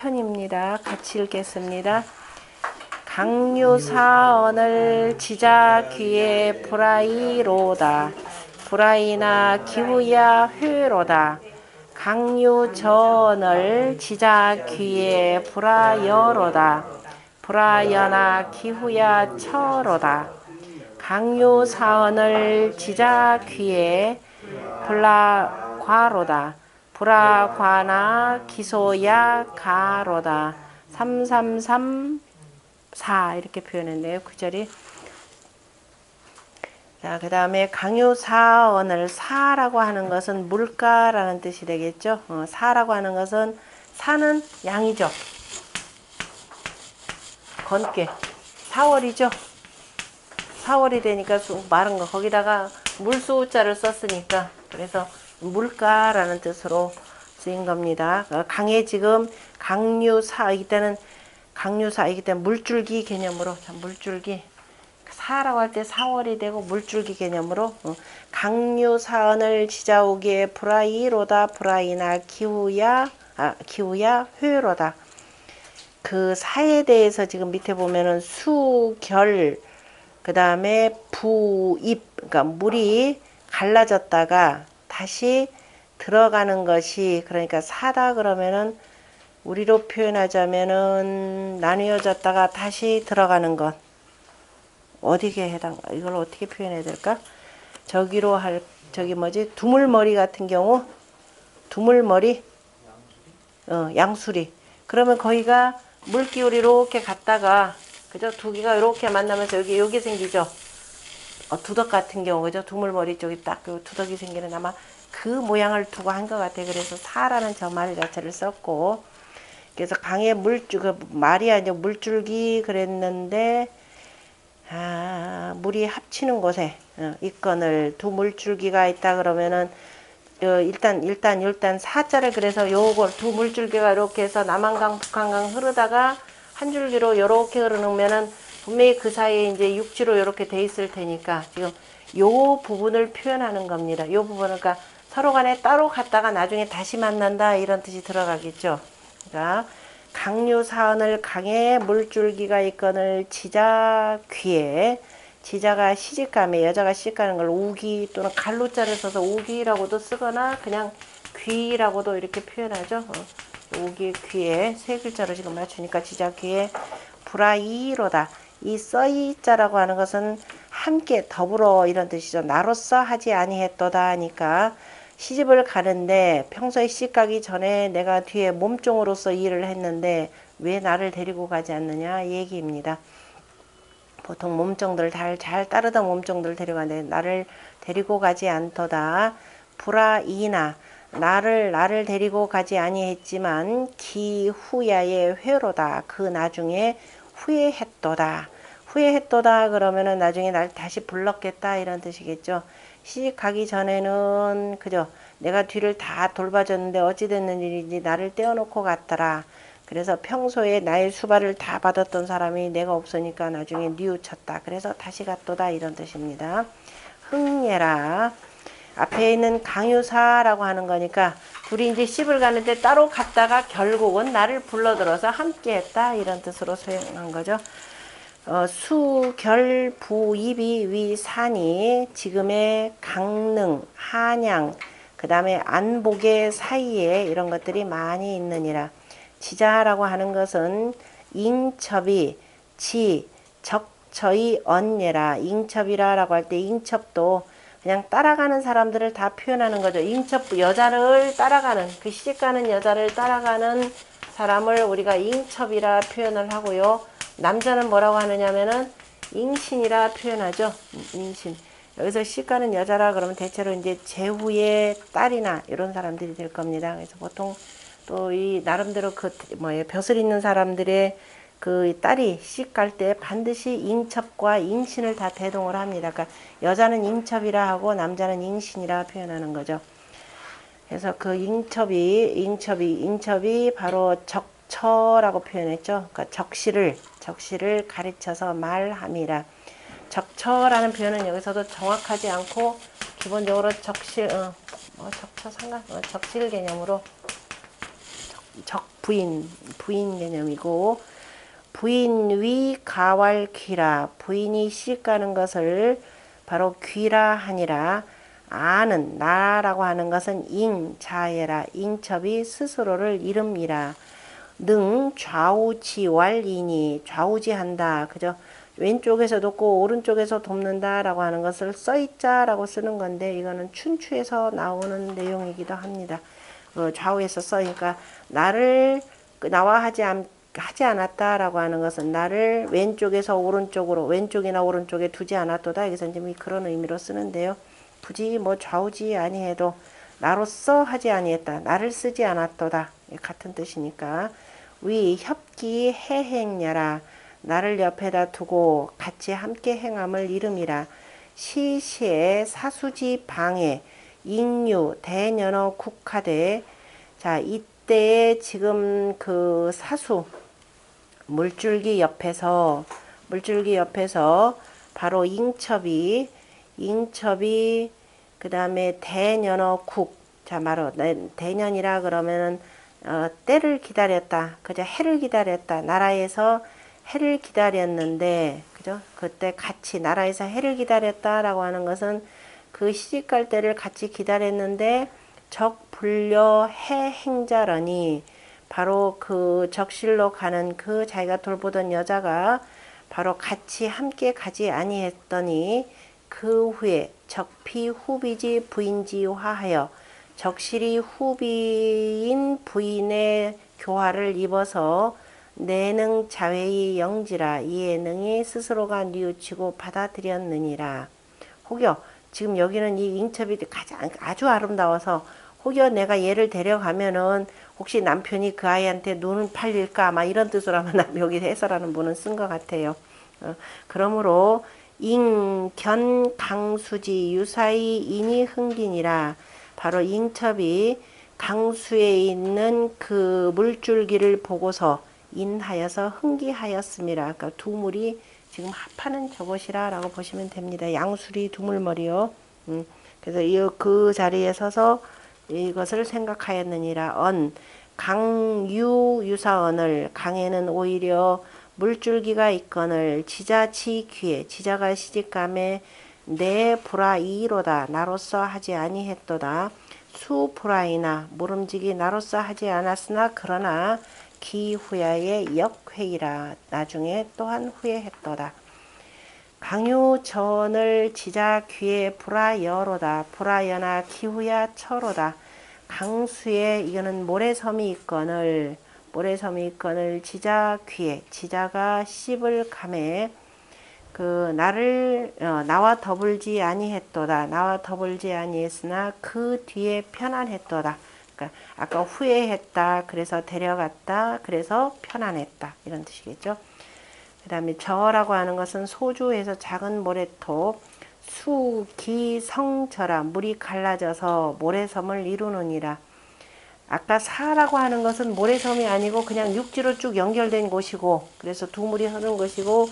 편입니다. 같이 읽겠습니다. 강유사언을 지자 귀에 불아이로다. 불아이나 기후야 회로다. 강유전을 지자 귀에 불아여로다. 불아여나 기후야 처로다. 강유사언을 지자 귀에 불아과로다. 불아과나 기소야 가로다. 3334 이렇게 표현했네요. 구절이. 자, 그 다음에 강유사언을 사라고 하는 것은 물가라는 뜻이 되겠죠. 사라고 하는 것은 사는 양이죠. 건께 4월이죠. 4월이 되니까 마른 거 거기다가 물수자를 썼으니까 그래서 물가라는 뜻으로 쓰인 겁니다. 강에 지금 강유사이기 때는 물줄기 개념으로 물줄기 사라고 할 때 4월이 되고 물줄기 개념으로 강유사언을 지자오기에 불아이로다. 불아이나 기후야 회로다. 그 사에 대해서 지금 밑에 보면은 수결 그 다음에 부입 그러니까 물이 갈라졌다가 다시 들어가는 것이 그러니까 사다 그러면은 우리로 표현하자면은 나뉘어졌다가 다시 들어가는 것 어디게 이걸 어떻게 표현해야 될까? 저기 두물머리 같은 경우 두물머리 양수리 그러면 거기가 물기울이 이렇게 갔다가 그죠? 두 개가 이렇게 만나면서 여기 생기죠. 두덕 같은 경우 그죠? 두물머리 쪽이 딱 그 두덕이 생기는 아마 그 모양을 두고 한 것 같아요. 그래서 사라는 저 말 자체를 썼고 그래서 강의 말이야 이제 물줄기 그랬는데 물이 합치는 곳에 있건을 두 물줄기가 있다 그러면은 일단 사자를 그래서 요걸 두 물줄기가 이렇게 해서 남한강 북한강 흐르다가 한 줄기로 요렇게 흐르면은 분명히 그 사이에 이제 육지로 이렇게 돼 있을 테니까 지금 요 부분을 표현하는 겁니다. 요 부분은 그러니까 서로 간에 따로 갔다가 나중에 다시 만난다 이런 뜻이 들어가겠죠. 그러니까 강유사언을 강에 물줄기가 있건을 지자 귀에 지자가 시집가면 여자가 시집가는 걸 우기 또는 갈로자를 써서 우기라고도 쓰거나 그냥 귀라고도 이렇게 표현하죠. 우기 귀에 세 글자로 지금 맞추니까 지자 귀에 불아이로다. 이 써이자라고 하는 것은 함께 더불어 이런 뜻이죠. 나로서 하지 아니했도다 하니까 시집을 가는데 평소에 시집가기 전에 내가 뒤에 몸종으로서 일을 했는데 왜 나를 데리고 가지 않느냐 얘기입니다. 보통 몸종들 잘 따르던 몸종들 데려가는데 나를 데리고 가지 않도다. 불아이나 나를 데리고 가지 아니했지만 기후야의 회로다. 그 나중에 후회했도다. 후회했도다 그러면은 나중에 날 다시 불렀겠다 이런 뜻이겠죠. 시집 가기 전에는 그죠. 내가 뒤를 다 돌봐줬는데 어찌 됐는 일인지 나를 떼어놓고 갔더라. 그래서 평소에 나의 수발을 다 받았던 사람이 내가 없으니까 나중에 뉘우쳤다. 그래서 다시 갔도다 이런 뜻입니다. 흥예라. 앞에 있는 강유사라고 하는 거니까 둘이 이제 시집을 가는데 따로 갔다가 결국은 나를 불러들어서 함께 했다 이런 뜻으로 사용한 거죠. 수결부입이 위산이 지금의 강릉, 한양, 그 다음에 안복의 사이에 이런 것들이 많이 있느니라. 지자라고 하는 것은 잉첩이 적처의 언예라. 잉첩이라고 할 때 잉첩도 그냥 따라가는 사람들을 다 표현하는 거죠. 잉첩 여자를 따라가는 그 시집가는 여자를 따라가는 사람을 우리가 잉첩이라 표현을 하고요. 남자는 뭐라고 하느냐면은 잉신이라 표현하죠. 잉신. 여기서 시집가는 여자라 그러면 대체로 이제 제후의 딸이나 이런 사람들이 될 겁니다. 그래서 보통 또 이 나름대로 벼슬 있는 사람들의 그 딸이 시집 갈 때 반드시 잉첩과 잉신을 다 대동을 합니다. 그러니까 여자는 잉첩이라 하고 남자는 잉신이라 표현하는 거죠. 그래서 그 잉첩이 바로 적처라고 표현했죠. 그러니까 적시를 가르쳐서 말함이라. 적처라는 표현은 여기서도 정확하지 않고 기본적으로 적실 개념으로 부인 개념이고, 부인 위 가왈 귀라, 부인이 시집가는 것을 바로 귀라 하니라. 아는 나라고 하는 것은 잉 자예라, 잉첩이 스스로를 이름이라. 능 좌우지왈이니, 좌우지한다, 그죠? 왼쪽에서 돕고 오른쪽에서 돕는다 라고 하는 것을 써있자 라고 쓰는 건데, 이거는 춘추에서 나오는 내용이기도 합니다. 좌우에서 써니까 나를 나와 하지 않았다 라고 하는 것은 나를 왼쪽에서 오른쪽으로, 왼쪽이나 오른쪽에 두지 않았도다, 여기서 이제 그런 의미로 쓰는데요. 굳이 뭐 좌우지 아니해도 나로서 하지 아니했다, 나를 쓰지 않았도다, 같은 뜻이니까. 위 협기 해행녀라, 나를 옆에다 두고 같이 함께 행함을 이름이라. 시시에 사수지 방해 잉유 대년어 국하되. 자, 이때 지금 그 사수 물줄기 옆에서 바로 잉첩이 그 다음에 대년어 국. 자, 바로 대년이라 그러면은 때를 기다렸다, 그죠? 해를 기다렸다, 나라에서 해를 기다렸는데, 그죠? 그때 같이 나라에서 해를 기다렸다라고 하는 것은 그 시집갈 때를 같이 기다렸는데, 적 불려 해 행자러니, 바로 그 적실로 가는 그 자기가 돌보던 여자가 바로 같이 함께 가지 아니했더니, 그 후에 적피 후비지 부인지 화하여, 적실이 후비인 부인의 교화를 입어서 내능 자회의 영지라, 이에 능이 스스로가 뉘우치고 받아들였느니라. 혹여 지금 여기는 이 잉첩이 아주 아름다워서, 혹여 내가 얘를 데려가면은 혹시 남편이 그 아이한테 눈은 팔릴까, 아마 이런 뜻으로 아마 여기 해설하는 분은 쓴 것 같아요. 그러므로 잉견 강수지 유사히 인이 흥긴이라, 바로 잉첩이 강수에 있는 그 물줄기를 보고서 인하여서 흥기하였습니다. 그러니까 두 물이 지금 합하는 저것이라 라고 보시면 됩니다. 양수리 두물머리요. 그래서 그 자리에 서서 이것을 생각하였느니라. 강유 유사언을, 강에는 오히려 물줄기가 있거늘 지자치 귀에, 지자가 시집감에 내 불아이로다, 나로서 하지 아니했도다. 수 불아이나, 모름지기 나로서 하지 않았으나 그러나 기후야의 역회이라, 나중에 또한 후회했도다. 강유전을 지자 귀에 불아여로다, 불아여나 기후야 처로다. 강수에, 이거는 모래섬이 있거늘 지자 귀에, 지자가 씹을 감에 그 나를 나와 더불지 아니했도다, 나와 더불지 아니했으나 그 뒤에 편안했도다. 그러니까 아까 후회했다, 그래서 데려갔다, 그래서 편안했다, 이런 뜻이겠죠. 그 다음에 저라고 하는 것은 소주에서 작은 모래톱, 수기성저라, 물이 갈라져서 모래섬을 이루느니라. 아까 사라고 하는 것은 모래섬이 아니고 그냥 육지로 쭉 연결된 곳이고, 그래서 두 물이 흐르는 것이고,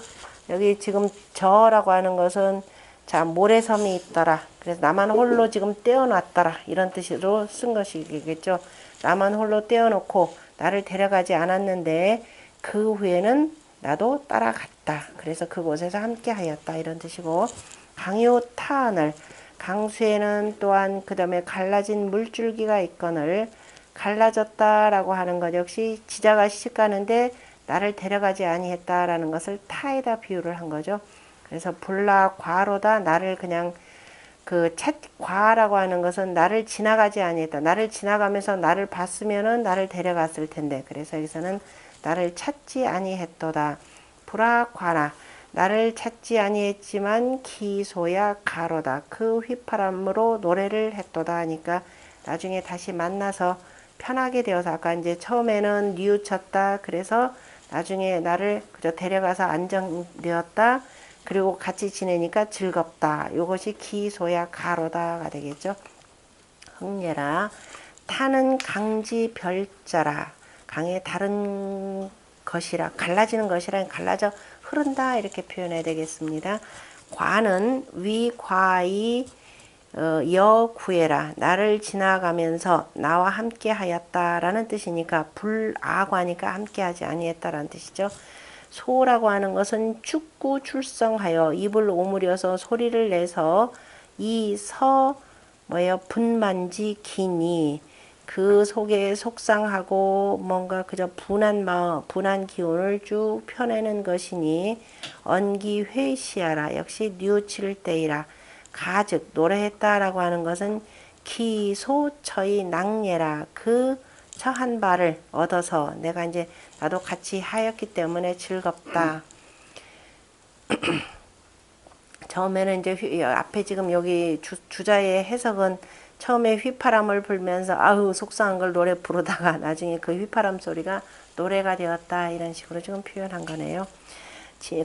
여기 지금 저라고 하는 것은 자, 모래섬이 있더라, 그래서 나만 홀로 지금 떼어놨더라, 이런 뜻으로 쓴 것이겠죠. 나만 홀로 떼어놓고 나를 데려가지 않았는데 그 후에는 나도 따라갔다, 그래서 그곳에서 함께 하였다, 이런 뜻이고. 강요 타언을, 강수에는 또한 그 다음에 갈라진 물줄기가 있거늘, 갈라졌다라고 하는 것 역시 지자가 시집가는데 나를 데려가지 아니했다라는 것을 타에다 비유를 한 거죠. 그래서 불라 과로다, 나를 그냥 과라고 하는 것은 나를 지나가지 아니했다, 나를 지나가면서 나를 봤으면은 나를 데려갔을 텐데, 그래서 여기서는 나를 찾지 아니했도다. 불화과나, 나를 찾지 아니했지만 기소야 가로다, 그 휘파람으로 노래를 했도다 하니까 나중에 다시 만나서 편하게 되어서, 아까 이제 처음에는 뉘우쳤다, 그래서 나중에 나를 그저 데려가서 안정되었다, 그리고 같이 지내니까 즐겁다, 이것이 기소야 가로다가 되겠죠. 흥례라, 타는 강지 별자라, 강의 다른 것이라, 갈라지는 것이라, 갈라져 흐른다, 이렇게 표현해야 되겠습니다. 과는 위과이 여구해라. 나를 지나가면서 나와 함께 하였다라는 뜻이니까 불아과니까 함께하지 아니했다라는 뜻이죠. 소라고 하는 것은 축구 출성하여 입을 오므려서 소리를 내서 분만지 기니 그 속에 속상하고 뭔가 그저 분한 마음, 분한 기운을 쭉 펴내는 것이니 언기 회시하라. 역시 뉘우칠 때이라. 가즉 노래했다라고 하는 것은 기소처의 낭예라. 그 처한 바를 얻어서 내가 이제 나도 같이 하였기 때문에 즐겁다. 처음에는 이제 앞에 지금 여기 주자의 해석은 처음에 휘파람을 불면서 아우 속상한 걸 노래 부르다가 나중에 그 휘파람 소리가 노래가 되었다 이런 식으로 지금 표현한 거네요.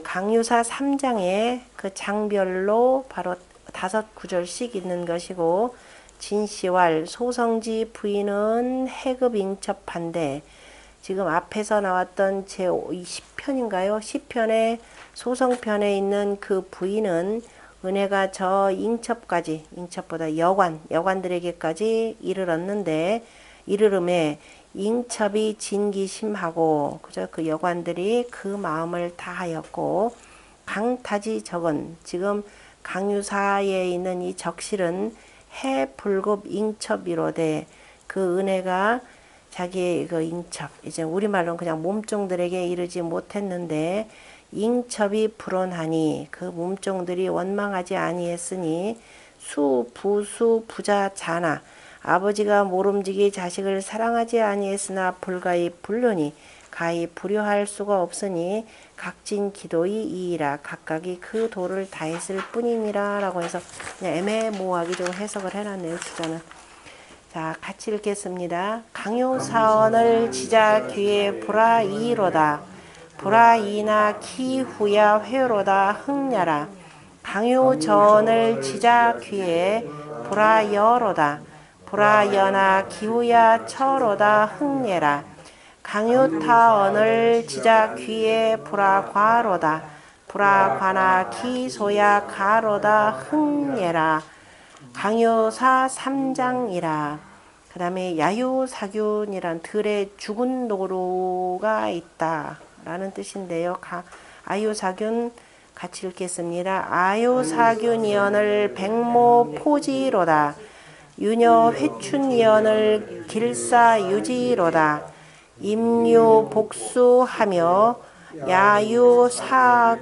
강유사 3장에 그 장별로 바로 5구절씩 있는 것이고 진시왈 소성지 부인은 해급 잉첩한데 지금 앞에서 나왔던 제 10편인가요? 10편의 소성편에 있는 그 부인은 은혜가 저 잉첩까지, 잉첩보다 여관들에게까지 이르름에 잉첩이 진기심하고 그저 그 여관들이 그 마음을 다하였고 강타지 적은 지금 강유사에 있는 이 적실은 해불급 잉첩이로되 그 은혜가 자기의 그 잉첩 이제 우리말로는 그냥 몸종들에게 이르지 못했는데 잉첩이 불온하니 그 몸종들이 원망하지 아니했으니 부수 부자 자나 아버지가 모름지기 자식을 사랑하지 아니했으나 불가히 불륜이 가히 불효할 수가 없으니 각진 기도의 이이라 각각이 그 도를 다했을 뿐이니라 라고 해서 그냥 애매모호하게 좀 해석을 해놨네요. 주자는. 자 같이 읽겠습니다. 강요사언을 지자 귀에 불아이로다. 불아이나 키후야 회로다 흥냐라. 강요전을 지자 귀에 불아여로다. 불아여나 기후야 처로다 흥예라. 강요타언을 지자 귀에 불아과로다. 불아과나 기소야 가로다 흥예라. 강요사 3장이라. 그 다음에 야유사균이란 들에 죽은 노루가 있다 라는 뜻인데요. 아유사균 같이 읽겠습니다. 아유사균이언을 백모포지로다. 유녀 회춘이언을 길사유지로다. 임유복수하며 야유사균이언을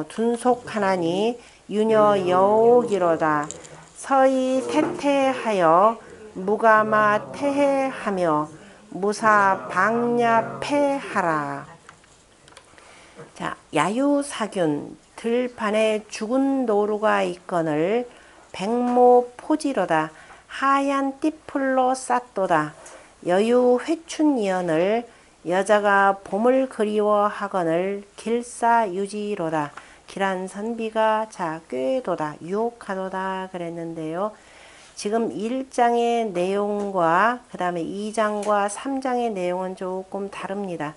둔속하나니 유녀 여옥이로다. 서희 태태하여 무가마 태해하며 무사 방야패하라. 자, 야유사균 들판에 죽은 노루가 있거늘 백모포지로다. 하얀 띠풀로 쌌도다. 여유 회춘이언을 여자가 봄을 그리워하거늘 길사유지로다. 길한 선비가 꾀도다 유혹하도다 그랬는데요. 지금 1장의 내용과 그 다음에 2장과 3장의 내용은 조금 다릅니다.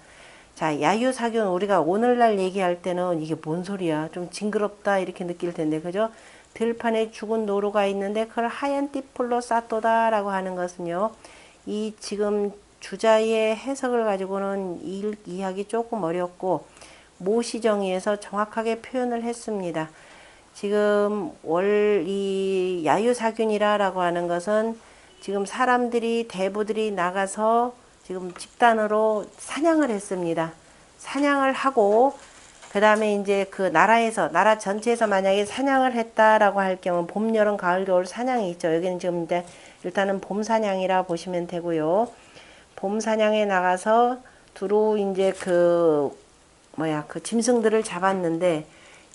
자, 야유사균 우리가 오늘날 얘기할 때는 이게 뭔 소리야 좀 징그럽다 이렇게 느낄 텐데 그죠? 들판에 죽은 노루가 있는데 그걸 하얀 띠풀로 쌌도다 라고 하는 것은요. 이 지금 주자의 해석을 가지고는 이해하기 조금 어렵고 모시정의에서 정확하게 표현을 했습니다. 지금 이 야유사균이라고 하는 것은 지금 대부들이 나가서 지금 집단으로 사냥을 했습니다. 사냥을 하고 그 다음에 이제 그 나라 전체에서 만약에 사냥을 했다라고 할 경우 봄, 여름, 가을, 겨울 사냥이 있죠. 여기는 지금 이제 일단은 봄 사냥이라 보시면 되고요. 봄 사냥에 나가서 두루 이제 그 짐승들을 잡았는데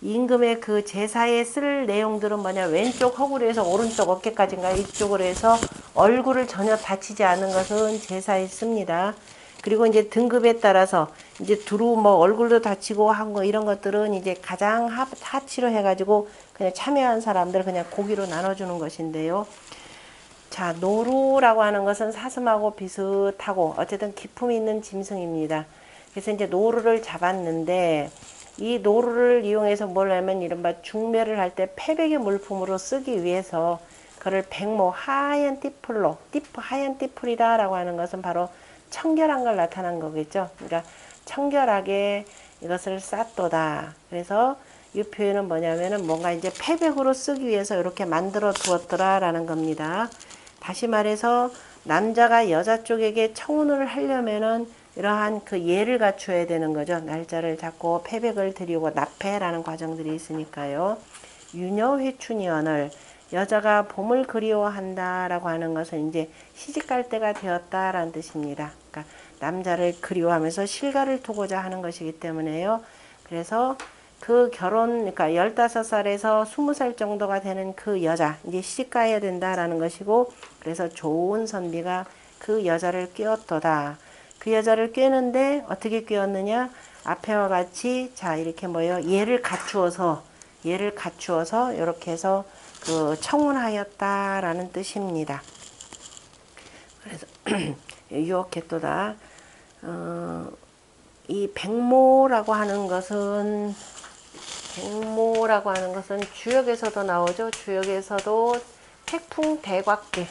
임금의 그 제사에 쓸 내용들은 왼쪽 허구리에서 오른쪽 어깨까지인가 이쪽으로 해서 얼굴을 전혀 다치지 않은 것은 제사에 씁니다. 그리고 이제 등급에 따라서 이제 두루 얼굴도 다치고 한 거 이런 것들은 이제 가장 하치로 해가지고 그냥 참여한 사람들 그냥 고기로 나눠주는 것인데요. 자, 노루라고 하는 것은 사슴하고 비슷하고 어쨌든 기품이 있는 짐승입니다. 그래서 이제 노루를 잡았는데 이 노루를 이용해서 뭘 하면 이른바 중매를 할 때 패백의 물품으로 쓰기 위해서 그를 백모 하얀 띠풀로 하얀 띠풀이다라고 하는 것은 바로 청결한 걸 나타난 거겠죠. 그러니까 청결하게 이것을 쌌도다. 그래서 이 표현은 뭐냐면은 뭔가 이제 패백으로 쓰기 위해서 이렇게 만들어 두었더라라는 겁니다. 다시 말해서 남자가 여자 쪽에게 청혼을 하려면은 이러한 그 예를 갖춰야 되는 거죠. 날짜를 잡고 패백을 드리고 납패라는 과정들이 있으니까요. 유녀회춘이언을 여자가 봄을 그리워한다라고 하는 것은 이제 시집갈 때가 되었다라는 뜻입니다. 그러니까 남자를 그리워하면서 실가를 두고자 하는 것이기 때문에요. 그래서 그 결혼, 그러니까 15살에서 20살 정도가 되는 그 여자, 이제 시집가야 된다라는 것이고, 그래서 좋은 선비가 그 여자를 꿰었도다. 그 여자를 꿰는데 어떻게 꿰었느냐? 앞에와 같이, 자, 이렇게 뭐예요? 예를 갖추어서 이렇게 해서 그 청혼하였다라는 뜻입니다. 그래서, 유혹했도다. 이 백모라고 하는 것은 주역에서도 나오죠. 주역에서도 태풍대곽계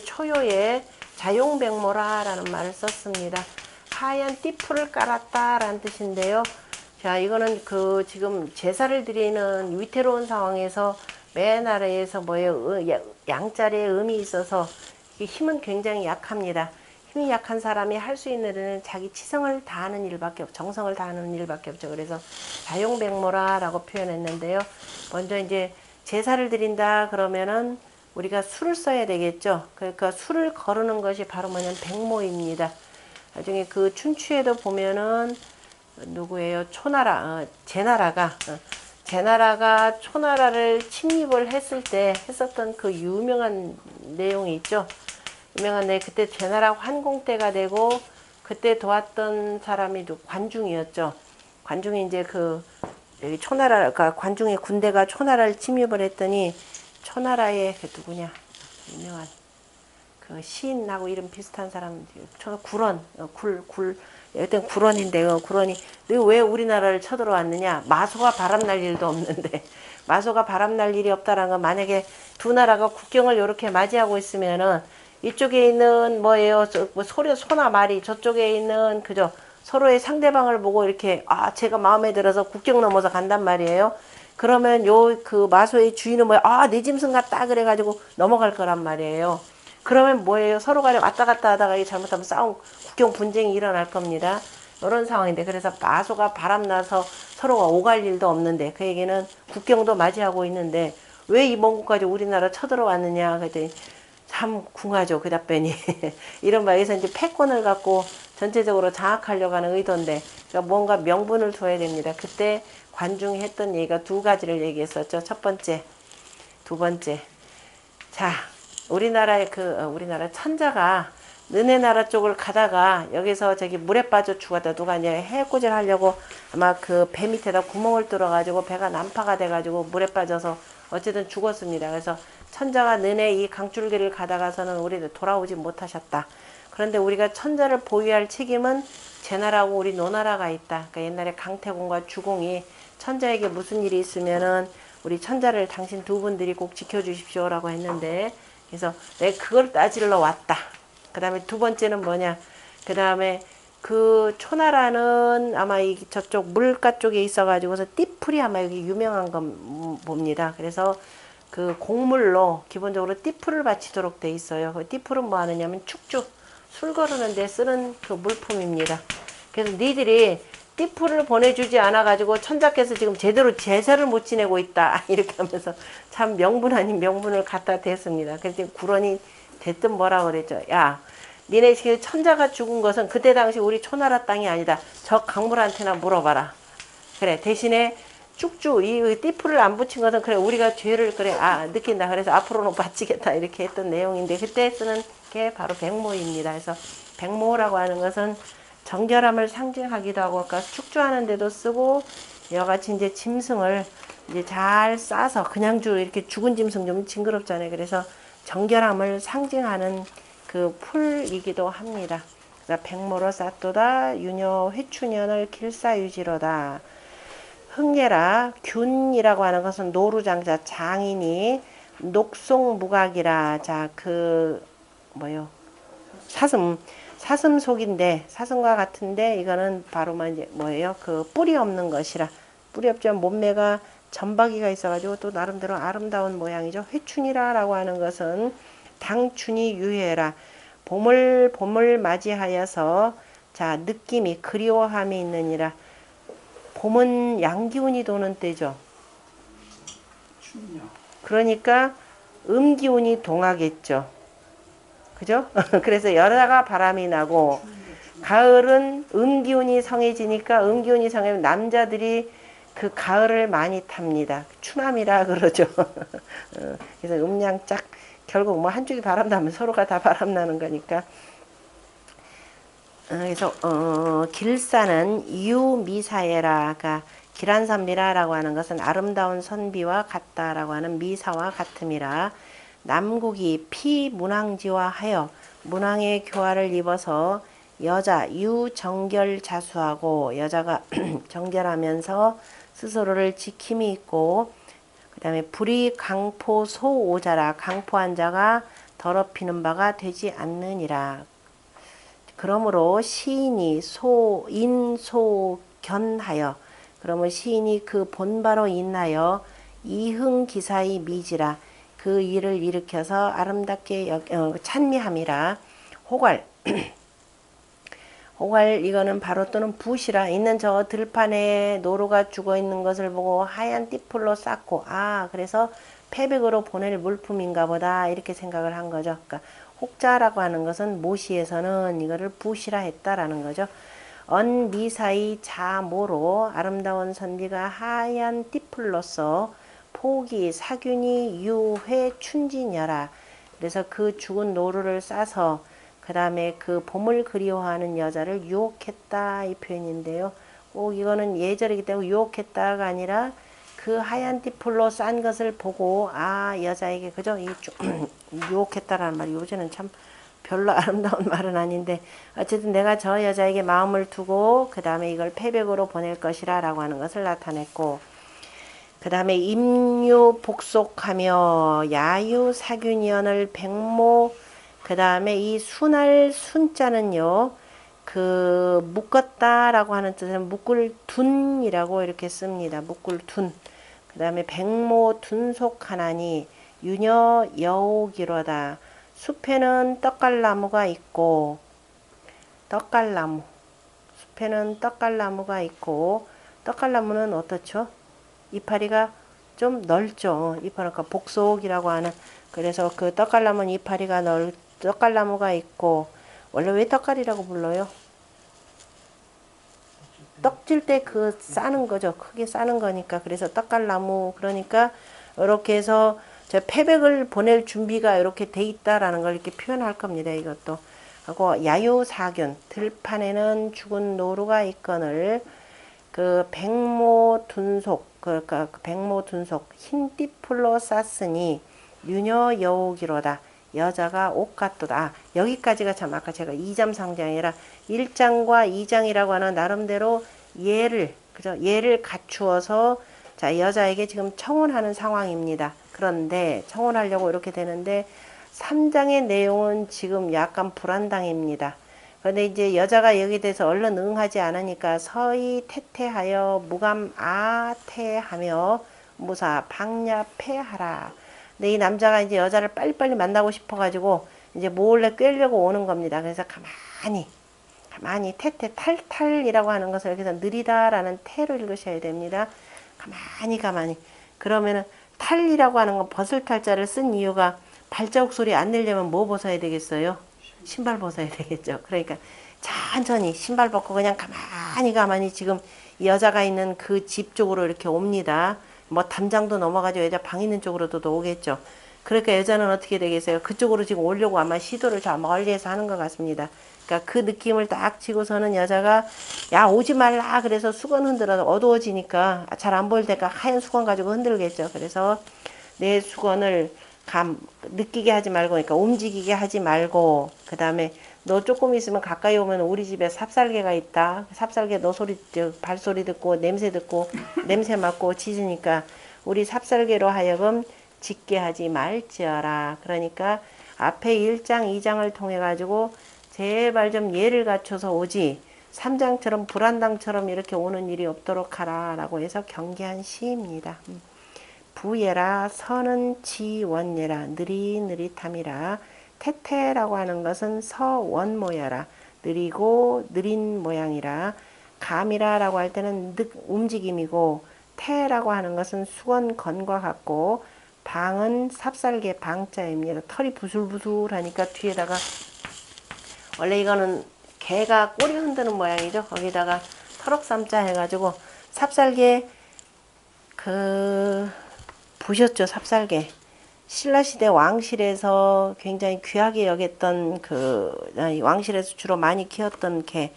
초요에 자용백모라라는 말을 썼습니다. 하얀 띠풀을 깔았다라는 뜻인데요. 자, 이거는 그 지금 제사를 드리는 위태로운 상황에서 맨 아래에서 뭐예요? 양자리에 음이 있어서 힘은 굉장히 약합니다. 힘이 약한 사람이 할 수 있는 일은 자기 치성을 다하는 일밖에 없죠. 정성을 다하는 일밖에 없죠. 그래서 자용백모라라고 표현했는데요. 먼저 이제 제사를 드린다 그러면은 우리가 술을 써야 되겠죠. 그러니까 술을 거르는 것이 바로 뭐냐면 백모입니다. 나중에 그 춘추에도 보면은 누구예요? 제나라가 초나라를 침입을 했을 때 했었던 그 유명한 내용이 있죠. 그때 제나라 환공 때가 되고 그때 도왔던 사람이 관중이었죠. 관중이 이제 여기 초나라가 관중의 군대가 초나라를 침입을 했더니 초나라의 누구냐 유명한 그 시인하고 이름 비슷한 사람 여튼 구런인데요. 구런이 너 왜 우리나라를 쳐들어왔느냐? 마소가 바람날 일도 없는데 마소가 바람날 일이 없다라는 건 만약에 두 나라가 국경을 이렇게 맞이하고 있으면은 이쪽에 있는 소나 말이 저쪽에 있는 그죠 서로의 상대방을 보고 이렇게 제가 마음에 들어서 국경 넘어서 간단 말이에요. 그러면 그 마소의 주인은 내 짐승 같다 그래가지고 넘어갈 거란 말이에요. 그러면 뭐예요? 서로가 왔다 갔다 하다가 잘못하면 국경 분쟁이 일어날 겁니다. 이런 상황인데 그래서 마소가 바람나서 서로가 오갈 일도 없는데 그 얘기는 국경도 맞이하고 있는데 왜 이 먼 곳까지 우리나라 쳐들어왔느냐 그랬더니 참 궁하죠. 그 답변이. 이런 바에서 이제 패권을 갖고 전체적으로 장악하려고 하는 의도인데 그러니까 뭔가 명분을 둬야 됩니다. 그때 관중이 했던 얘기가 두 가지를 얘기했었죠. 첫 번째, 두 번째. 자, 우리나라 천자가 너네 나라 쪽을 가다가 여기서 저기 물에 빠져 죽었다. 누가 이제 해꾸질 하려고 아마 그 배 밑에다 구멍을 뚫어가지고 배가 난파가 돼가지고 물에 빠져서 어쨌든 죽었습니다. 그래서 천자가 너네 이 강줄기를 가다가서는 우리들 돌아오지 못하셨다. 그런데 우리가 천자를 보유할 책임은 제나라하고 우리 노나라가 있다. 그러니까 옛날에 강태공과 주공이 천자에게 무슨 일이 있으면은 우리 천자를 당신 두 분들이 꼭 지켜주십시오라고 했는데 그래서 내가 그걸 따지러 왔다. 그 다음에 두 번째는 뭐냐. 그 다음에 그 초나라는 아마 저쪽 물가 쪽에 있어가지고서 띠풀이 아마 여기 유명한 건 봅니다. 그래서 그 곡물로 기본적으로 띠풀을 바치도록 돼 있어요. 그 띠풀은 뭐 하느냐면 축주, 술 거르는데 쓰는 그 물품입니다. 그래서 니들이 띠풀을 보내주지 않아가지고 천자께서 지금 제대로 제사를 못 지내고 있다. 이렇게 하면서 참 명분 아닌 명분을 갖다 댔습니다. 그래서 구런이 대뜸 뭐라 그랬죠. 야, 니네 천자가 죽은 것은 그때 당시 우리 초나라 땅이 아니다. 저 강물한테나 물어봐라. 그래, 대신에 쭉쭉 이 띠풀을 안 붙인 것은 그래 우리가 죄를 느낀다. 그래서 앞으로는 바치겠다 이렇게 했던 내용인데 그때 쓰는 게 바로 백모입니다. 그래서 백모라고 하는 것은 정결함을 상징하기도 하고 그러니까 축주하는 데도 쓰고 여러 가지 이제 짐승을 이제 잘 싸서 그냥 이렇게 죽은 짐승 좀 징그럽잖아요. 그래서 정결함을 상징하는 그 풀이기도 합니다. 백모로 쌌도다 유녀 회춘연을 길사유지로다. 흥예라 균이라고 하는 것은 노루장자 장인이 녹송무각이라. 자, 그 뭐요? 사슴 속인데 사슴과 같은데 이거는 바로 이제 뭐예요? 그 뿌리 없는 것이라. 뿌리 없지만 몸매가 점박이가 있어가지고 또 나름대로 아름다운 모양이죠. 회춘이라라고 하는 것은 당춘이 유해라. 봄을 맞이하여서 자 느낌이 그리워함이 있느니라. 봄은 양기운이 도는 때죠. 그러니까 음기운이 동하겠죠. 그죠? 그래서 여자가 바람이 나고 가을은 음기운이 성해지니까 음기운이 성해면 남자들이 그 가을을 많이 탑니다. 추남이라 그러죠. 그래서 음양짝 결국 뭐 한쪽이 바람 나면 서로가 다 바람 나는 거니까. 그래서 길사는 유미사예라가 길한 선비라라고 하는 것은 아름다운 선비와 같다라고 하는 미사와 같음이라. 남국이 피문왕지와 하여 문왕의 교화를 입어서 여자 유정결자수하고 여자가 정결하면서 스스로를 지킴이 있고 그 다음에 불이 강포 소오자라. 강포한 자가 더럽히는 바가 되지 않느니라. 그러므로 시인이 인소견하여 그러면 시인이 그 본바로 인하여 이흥기사의 미지라. 그 일을 일으켜서 아름답게 찬미함이라. 호괄 호괄 이거는 바로 또는 붓이라. 있는 저 들판에 노루가 죽어있는 것을 보고 하얀 띠풀로 쌓고 그래서 패백으로 보낼 물품인가 보다 이렇게 생각을 한 거죠. 그러니까 혹자라고 하는 것은 모시에서는 이거를 붓이라 했다라는 거죠. 언미사의 자모로 아름다운 선비가 하얀 띠풀로서 포기 사균이 유회 춘진여라. 그래서 그 죽은 노루를 싸서 그 다음에 그 봄을 그리워하는 여자를 유혹했다 이 표현인데요. 꼭 이거는 예절이기 때문에 유혹했다가 아니라 그 하얀 띠풀로 싼 것을 보고 여자에게 그죠? 유혹했다라는 말이 요새는 참 별로 아름다운 말은 아닌데 어쨌든 내가 저 여자에게 마음을 두고 그 다음에 이걸 패백으로 보낼 것이라 라고 하는 것을 나타냈고, 그 다음에 임유 복속하며 야유 사균이언을 백모. 그 다음에 이 순할 순자는요 그 묶었다 라고 하는 뜻은 묶을 둔이라고 이렇게 씁니다. 묶을 둔. 그 다음에 백모 둔속하나니 유녀 여옥이로다. 숲에는 떡갈나무가 있고 떡갈나무 숲에는 떡갈나무가 있고 떡갈나무는 어떻죠? 이파리가 좀 넓죠. 이파리가 복속이라고 하는. 그래서 그 떡갈나무는 이파리가 떡갈나무가 있고. 원래 왜 떡갈이라고 불러요? 떡질 때 그 싸는 거죠. 크게 싸는 거니까. 그래서 떡갈나무. 그러니까 이렇게 해서 저 패백을 보낼 준비가 이렇게 돼 있다라는 걸 이렇게 표현할 겁니다. 이것도. 하고 야유사균 들판에는 죽은 노루가 있거늘 그 백모둔속 그러니까 백모둔속 흰띠풀로 쌌으니 유녀 여옥이로다. 여자가 옷 같도다. 여기까지가 참 아까 제가 2장 3장이라 1장과 2장이라고 하는 나름대로 예를 갖추어서 자 여자에게 지금 청혼하는 상황입니다. 그런데 청혼하려고 이렇게 되는데 3장의 내용은 지금 약간 불안당입니다. 그런데 이제 여자가 여기 대해서 얼른 응하지 않으니까 서히 태태하여 무감 아태하며 무사 박야패하라. 근데 이 남자가 이제 여자를 빨리빨리 만나고 싶어가지고 이제 몰래 꿰려고 오는 겁니다. 그래서 가만히 태태 탈탈이라고 하는 것을 여기서 느리다라는 태로 읽으셔야 됩니다. 가만히 그러면은 탈이라고 하는 건 벗을 탈자를 쓴 이유가 발자국 소리 안 내려면 뭐 벗어야 되겠어요? 신발 벗어야 되겠죠. 그러니까 천천히 신발 벗고 그냥 가만히 지금 여자가 있는 그 집 쪽으로 이렇게 옵니다. 뭐 담장도 넘어가죠. 여자 방 있는 쪽으로도 오겠죠. 그러니까 여자는 어떻게 되겠어요? 그쪽으로 지금 오려고 아마 시도를 저 멀리에서 하는 것 같습니다. 그러니까 그 느낌을 딱 치고서는 여자가 야 오지 말라 그래서 수건 흔들어서 어두워지니까 잘 안 보일 때까 하얀 수건 가지고 흔들겠죠. 그래서 내 수건을 느끼게 하지 말고 그러니까 움직이게 하지 말고 그 다음에 너 조금 있으면 가까이 오면 우리 집에 삽살개가 있다. 삽살개 너 소리, 발소리 듣고 냄새 듣고 냄새 맡고 짖으니까 우리 삽살개로 하여금 짖게 하지 말지어라. 그러니까 앞에 1장, 2장을 통해 가지고 제발 좀 예를 갖춰서 오지 3장처럼 불안당처럼 이렇게 오는 일이 없도록 하라 라고 해서 경계한 시입니다. 부예라 서는 지원예라 느릿느릿함이라 태태라고 하는 것은 서원모여라 느리고 느린 모양이라 감이라라고 할 때는 움직임이고 태라고 하는 것은 수건건과 같고 방은 삽살개 방자입니다. 털이 부슬부슬하니까 뒤에다가 원래 이거는 개가 꼬리 흔드는 모양이죠. 거기다가 터럭삼자 해가지고 삽살개 보셨죠? 삽살개. 신라시대 왕실에서 굉장히 귀하게 여겼던 왕실에서 주로 많이 키웠던 개.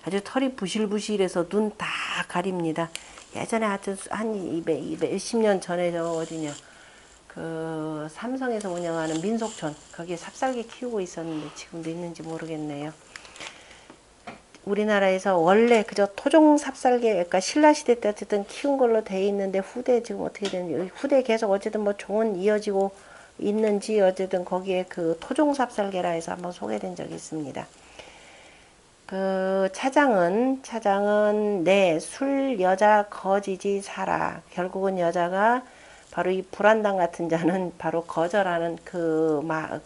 아주 털이 부실부실해서 눈 다 가립니다. 예전에 하여튼 한 20년 전에 어디냐. 삼성에서 운영하는 민속촌. 거기에 삽살개 키우고 있었는데 지금도 있는지 모르겠네요. 우리나라에서 원래 그저 토종 삽살개, 그러니까 신라시대 때 어쨌든 키운 걸로 돼 있는데 후대 지금 어떻게 되는지, 후대 계속 어쨌든 뭐 종은 이어지고 있는지 어쨌든 거기에 토종 삽살개라 해서 한번 소개된 적이 있습니다. 차장은 내 술 여자 거지지 사라. 결국은 여자가 바로 이 불안당 같은 자는 바로 거절하는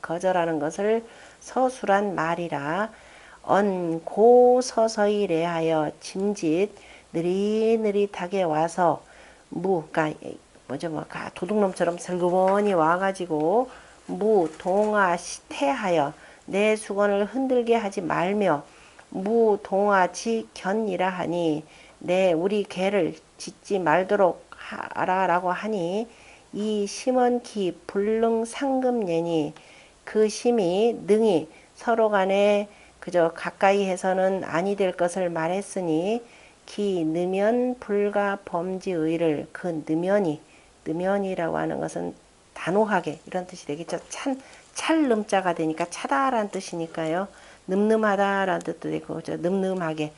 거절하는 것을 서술한 말이라. 언고 서서히 레하여 짐짓 느릿느릿하게 와서 그러니까 도둑놈처럼 슬그머니 와가지고 동아 태하여 내 수건을 흔들게 하지 말며 동아 지견이라 하니 내 우리 개를 짖지 말도록 하라라고 하니 이 심언기 불능 상금예니 그 심이 능히 서로 간에 그저 가까이 해서는 아니 될 것을 말했으니 기 느면 불가 범지의를 느면이라고 하는 것은 단호하게 이런 뜻이 되겠죠. 찰름자가 되니까 차다라는 뜻이니까요. 늠름하다라는 뜻도 되고 늠름하게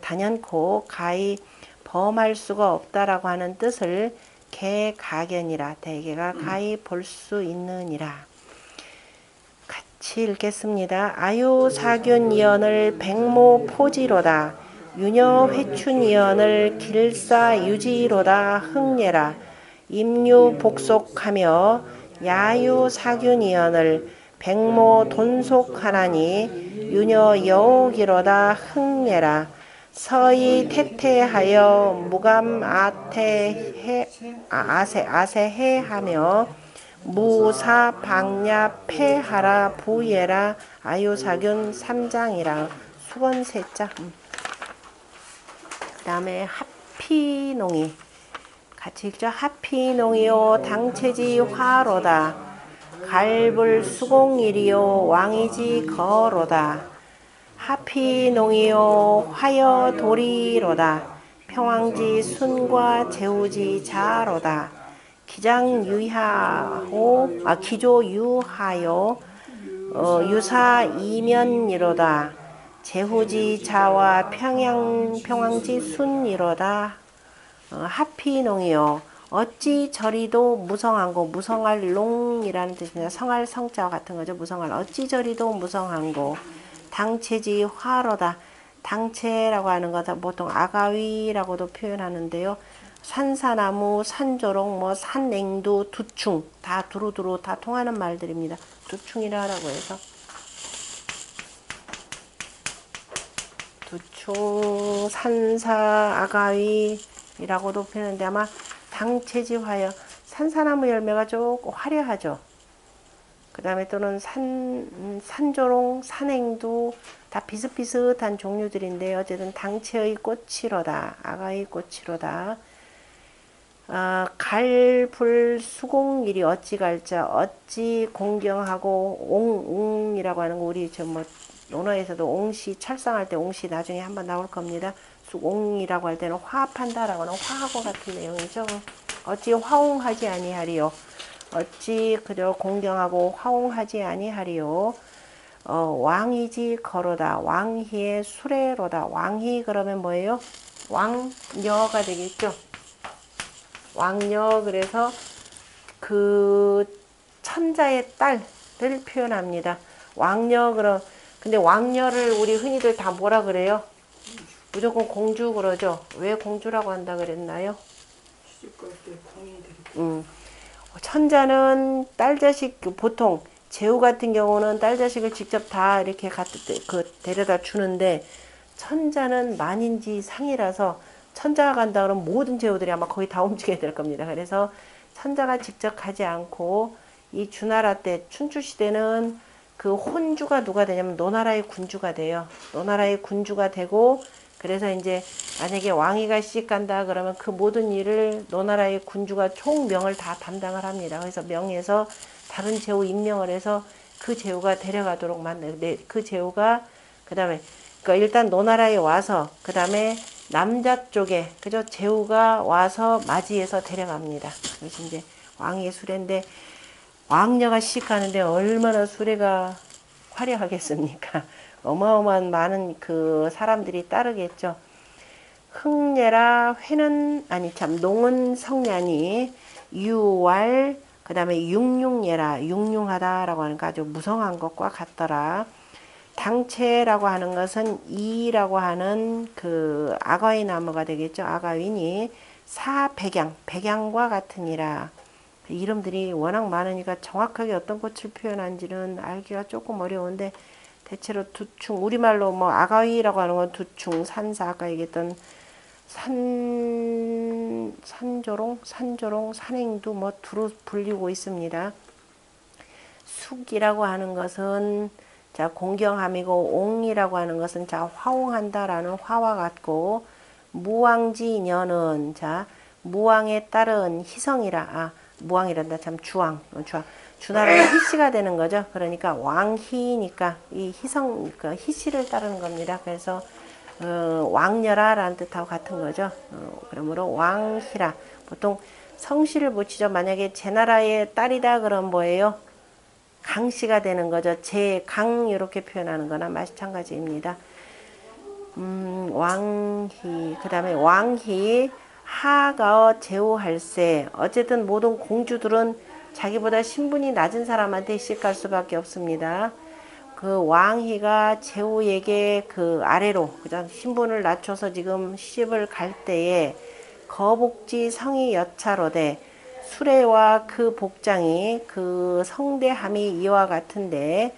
단연코 가히 범할 수가 없다라고 하는 뜻을 개가견이라 대개가 가히 볼 수 있느니라. 같이 읽겠습니다. 아유사균이언을 백모포지로다. 유녀회춘이언을 길사유지로다 흥례라. 임유복속하며 야유사균이언을 백모돈속하나니 유녀여옥이로다 흥례라. 서희 태태하여 아세해하며 무사방야 폐하라 부예라 아유사균 3장이라 수건세자. 그 다음에 하피농이 같이 읽죠. 하피농이요 당체지 화로다. 갈불수공일이요 왕이지 거로다. 하피농이요 화여도리로다. 평왕지 순과 제우지 자로다. 기조유하요 유사이면이로다. 제후지 자와 평왕지 순이로다. 하피농이요 어찌 저리도 무성한고 무성할 농이라는 뜻입니다. 성할 성자와 같은 거죠. 무성할 어찌 저리도 무성한고 당체지 화로다. 당체라고 하는 것은 보통 아가위라고도 표현하는데요. 산사나무, 산조롱, 산냉두, 두충 다 두루두루 다 통하는 말들입니다. 두충이라 하라고 해서 두충, 산사, 아가위라고도 표현하는데 아마 당체지화여 산사나무 열매가 조금 화려하죠. 그 다음에 또는 산조롱, 산행두 다 비슷비슷한 종류들인데 어쨌든 당체의 꽃이로다. 아가의 꽃이로다. 갈불수공일이 어찌 갈자 어찌 공경하고 옹이라고 하는 거 우리 논어에서도 옹시 철상할 때 옹시 나중에 한번 나올 겁니다. 수공이라고 할 때는 화합한다라고 하는 화하고 같은 내용이죠. 어찌 화옹하지 아니하리요. 어찌 그저 공경하고 화옹하지 아니하리요. 왕이지 거로다. 왕희의 수레로다. 왕희 그러면 뭐예요? 왕녀가 되겠죠. 왕녀. 그래서 그 천자의 딸을 표현합니다. 왕녀. 그럼 근데 왕녀를 우리 흔히들 다 뭐라 그래요? 무조건 공주 그러죠. 왜 공주라고 한다 그랬나요? 천자는 딸 자식 보통 제후 같은 경우는 딸 자식을 직접 다 이렇게 데려다 주는데 천자는 만인지 상이라서 천자가 간다 그러면 모든 제후들이 아마 거의 다 움직여야 될 겁니다. 그래서 천자가 직접 가지 않고 이 주나라 때 춘추 시대는 그 혼주가 누가 되냐면 노나라의 군주가 돼요. 노나라의 군주가 되고 그래서 이제 만약에 왕위가 시집간다 그러면 그 모든 일을 노나라의 군주가 총명을 다 담당을 합니다. 그래서 명에서 다른 제후 임명을 해서 그 제후가 데려가도록 만들어요. 그 제후가 그 다음에 그러니까 일단 노나라에 와서 그 다음에 남자 쪽에 그죠 제후가 와서 맞이해서 데려갑니다. 그래서 이제 왕의 수레인데 왕녀가 시집가는데 얼마나 수레가 화려하겠습니까? 어마어마한 많은 그 사람들이 따르겠죠. 흥례라 회는 아니 참 농은 성냐니 유왈 그 다음에 융융예라 융융하다라고 하는 거 아주 무성한 것과 같더라. 당체라고 하는 것은 이라고 하는 그 아가위 나무가 되겠죠. 아가위니 백양과 같으니라. 이름들이 워낙 많으니까 정확하게 어떤 꽃을 표현한지는 알기가 조금 어려운데 대체로 두충 우리말로 뭐 아가위라고 하는 건 두충 산사 아까 얘기했던 산조롱 산행도 뭐 두루 불리고 있습니다. 숙이라고 하는 것은 자 공경함이고 옹이라고 하는 것은 자 화옹한다라는 화와 같고 무왕지녀는 자 무왕에 따른 희성이라 무왕이란다 참 주나라의 희씨가 되는 거죠. 그러니까 왕희니까 이 희성 그 희씨를 따르는 겁니다. 그래서 왕녀라라는 뜻하고 같은 거죠. 그러므로 왕희라 보통 성씨를 붙이죠. 만약에 제 나라의 딸이다 그럼 뭐예요? 강씨가 되는 거죠. 제강 이렇게 표현하는 거나 마찬가지입니다. 왕희 그 다음에 왕희 하가 제후할세 어쨌든 모든 공주들은 자기보다 신분이 낮은 사람한테 시집갈 수밖에 없습니다. 그 왕희가 제후에게 그 아래로 그냥 신분을 낮춰서 지금 시집을 갈 때에 거복지 성이 여차로되 수레와 그 복장이 그 성대함이 이와 같은데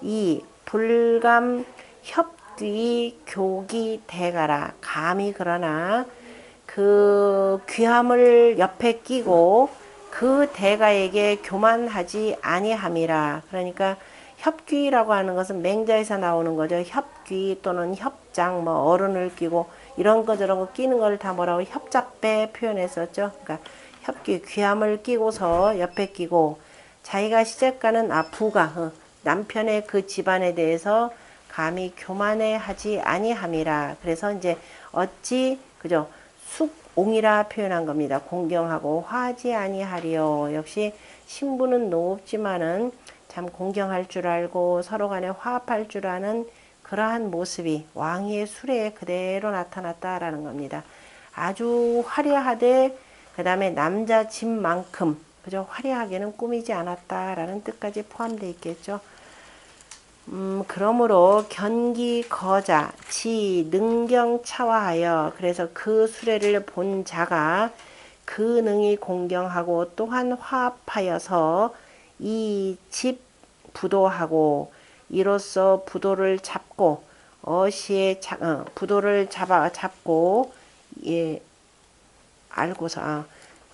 이 불감 협귀 교기 대가라 감히 그러나 그 귀함을 옆에 끼고 그 대가에게 교만하지 아니함이라. 그러니까 협귀라고 하는 것은 맹자에서 나오는 거죠. 협귀 또는 협장 뭐 어른을 끼고 이런 거 저런 거 끼는 걸 다 뭐라고 협잡배 표현했었죠. 그러니까 협귀 귀함을 끼고서 옆에 끼고 자기가 시집가는 부가 남편의 그 집안에 대해서 감히 교만해 하지 아니함이라. 그래서 이제 어찌 그죠 숙옹이라 표현한 겁니다. 공경하고 화하지 아니하리요. 역시 신부는 높지만은 참 공경할 줄 알고 서로 간에 화합할 줄 아는 그러한 모습이 왕의 수레에 그대로 나타났다라는 겁니다. 아주 화려하되 그 다음에 남자 집만큼 그저 화려하게는 꾸미지 않았다라는 뜻까지 포함되어 있겠죠. 그러므로 견기 거자 지 능경 차와하여 그래서 그 수레를 본 자가 그 능히 공경하고 또한 화합하여서 이 집 부도하고 이로써 부도를 잡고 어시에 부도를 잡고 예 알고서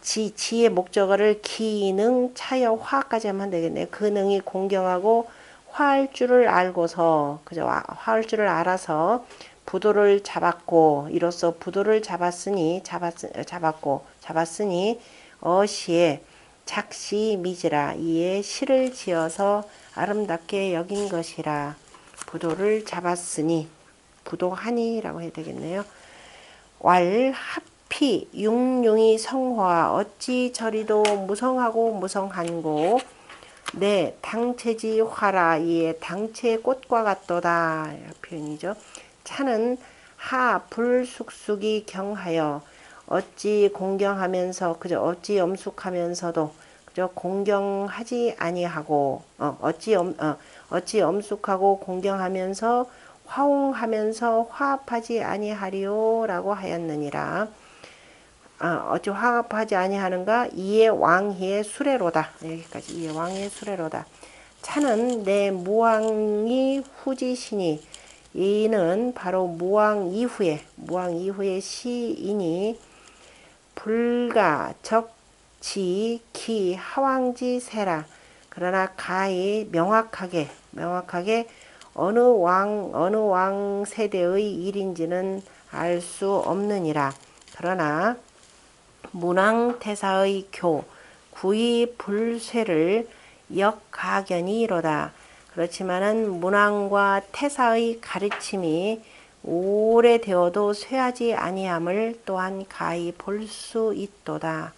지의 목적어를 기능 차여 화까지 하면 되겠네요. 그 능히 공경하고 화할 줄을 알고서 그죠 화할 줄을 알아서 부도를 잡았고 이로써 부도를 잡았으니 어시에 작시 미지라 이에 시를 지어서 아름답게 여긴 것이라. 부도를 잡았으니 부도하니라고 해야 되겠네요. 왈 합피 융융이 성화 어찌 저리도 무성하고 무성한고 네, 당체지 화라. 이에 당체의 꽃과 같도다. 표현이죠. 차는 하 불숙숙이 경하여 어찌 공경하면서 그저 어찌 엄숙하면서도 그저 공경하지 아니하고 어찌 엄숙하고 공경하면서 화웅하면서 화합하지 아니하리오라고 하였느니라. 어찌 화합하지 아니하는가? 이에 왕희의 수레로다. 여기까지 이에 왕의 수레로다. 차는 내 무왕이 후지시니 이는 바로 무왕 이후의 시이니 불가 적지 기 하왕지 세라. 그러나 가히 명확하게 어느 왕 세대의 일인지는 알 수 없느니라. 그러나 문왕태사의 구의 불쇠를 역가견이로다. 그렇지만은 문왕과 태사의 가르침이 오래되어도 쇠하지 아니함을 또한 가히 볼 수 있도다.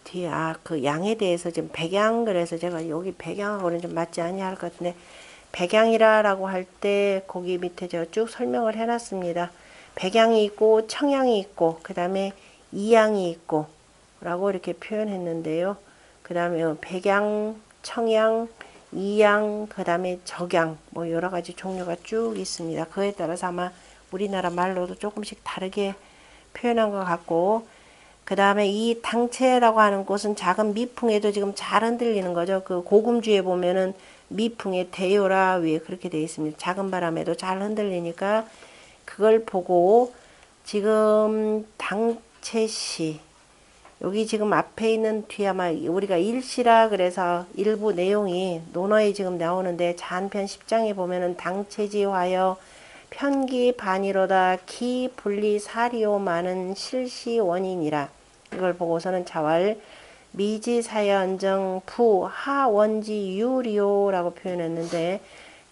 뒤에 그 양에 대해서 지금 백양, 그래서 제가 여기 백양하고는 좀 맞지 아니할 것 같은데, 백양이라고 할 때 거기 밑에 제가 쭉 설명을 해놨습니다. 백양이 있고 청양이 있고 그 다음에 이양이 있고 라고 이렇게 표현했는데요. 그 다음에 백양, 청양, 이양, 그 다음에 적양, 뭐 여러 가지 종류가 쭉 있습니다. 그에 따라서 아마 우리나라 말로도 조금씩 다르게 표현한 것 같고, 그 다음에 이 당체라고 하는 곳은 작은 미풍에도 지금 잘 흔들리는 거죠. 그 고금주에 보면은 미풍의 대요라 위에 그렇게 되어 있습니다. 작은 바람에도 잘 흔들리니까 그걸 보고 지금 당체시, 여기 지금 앞에 있는 뒤에 아마 우리가 일시라 그래서 일부 내용이 논어에 지금 나오는데 자한편 10장에 보면은 당체지화여 편기 반이로다 기 분리 사리오 많은 실시 원인이라. 이걸 보고서는 자왈 미지사연정 부 하원지 유리오라고 표현했는데,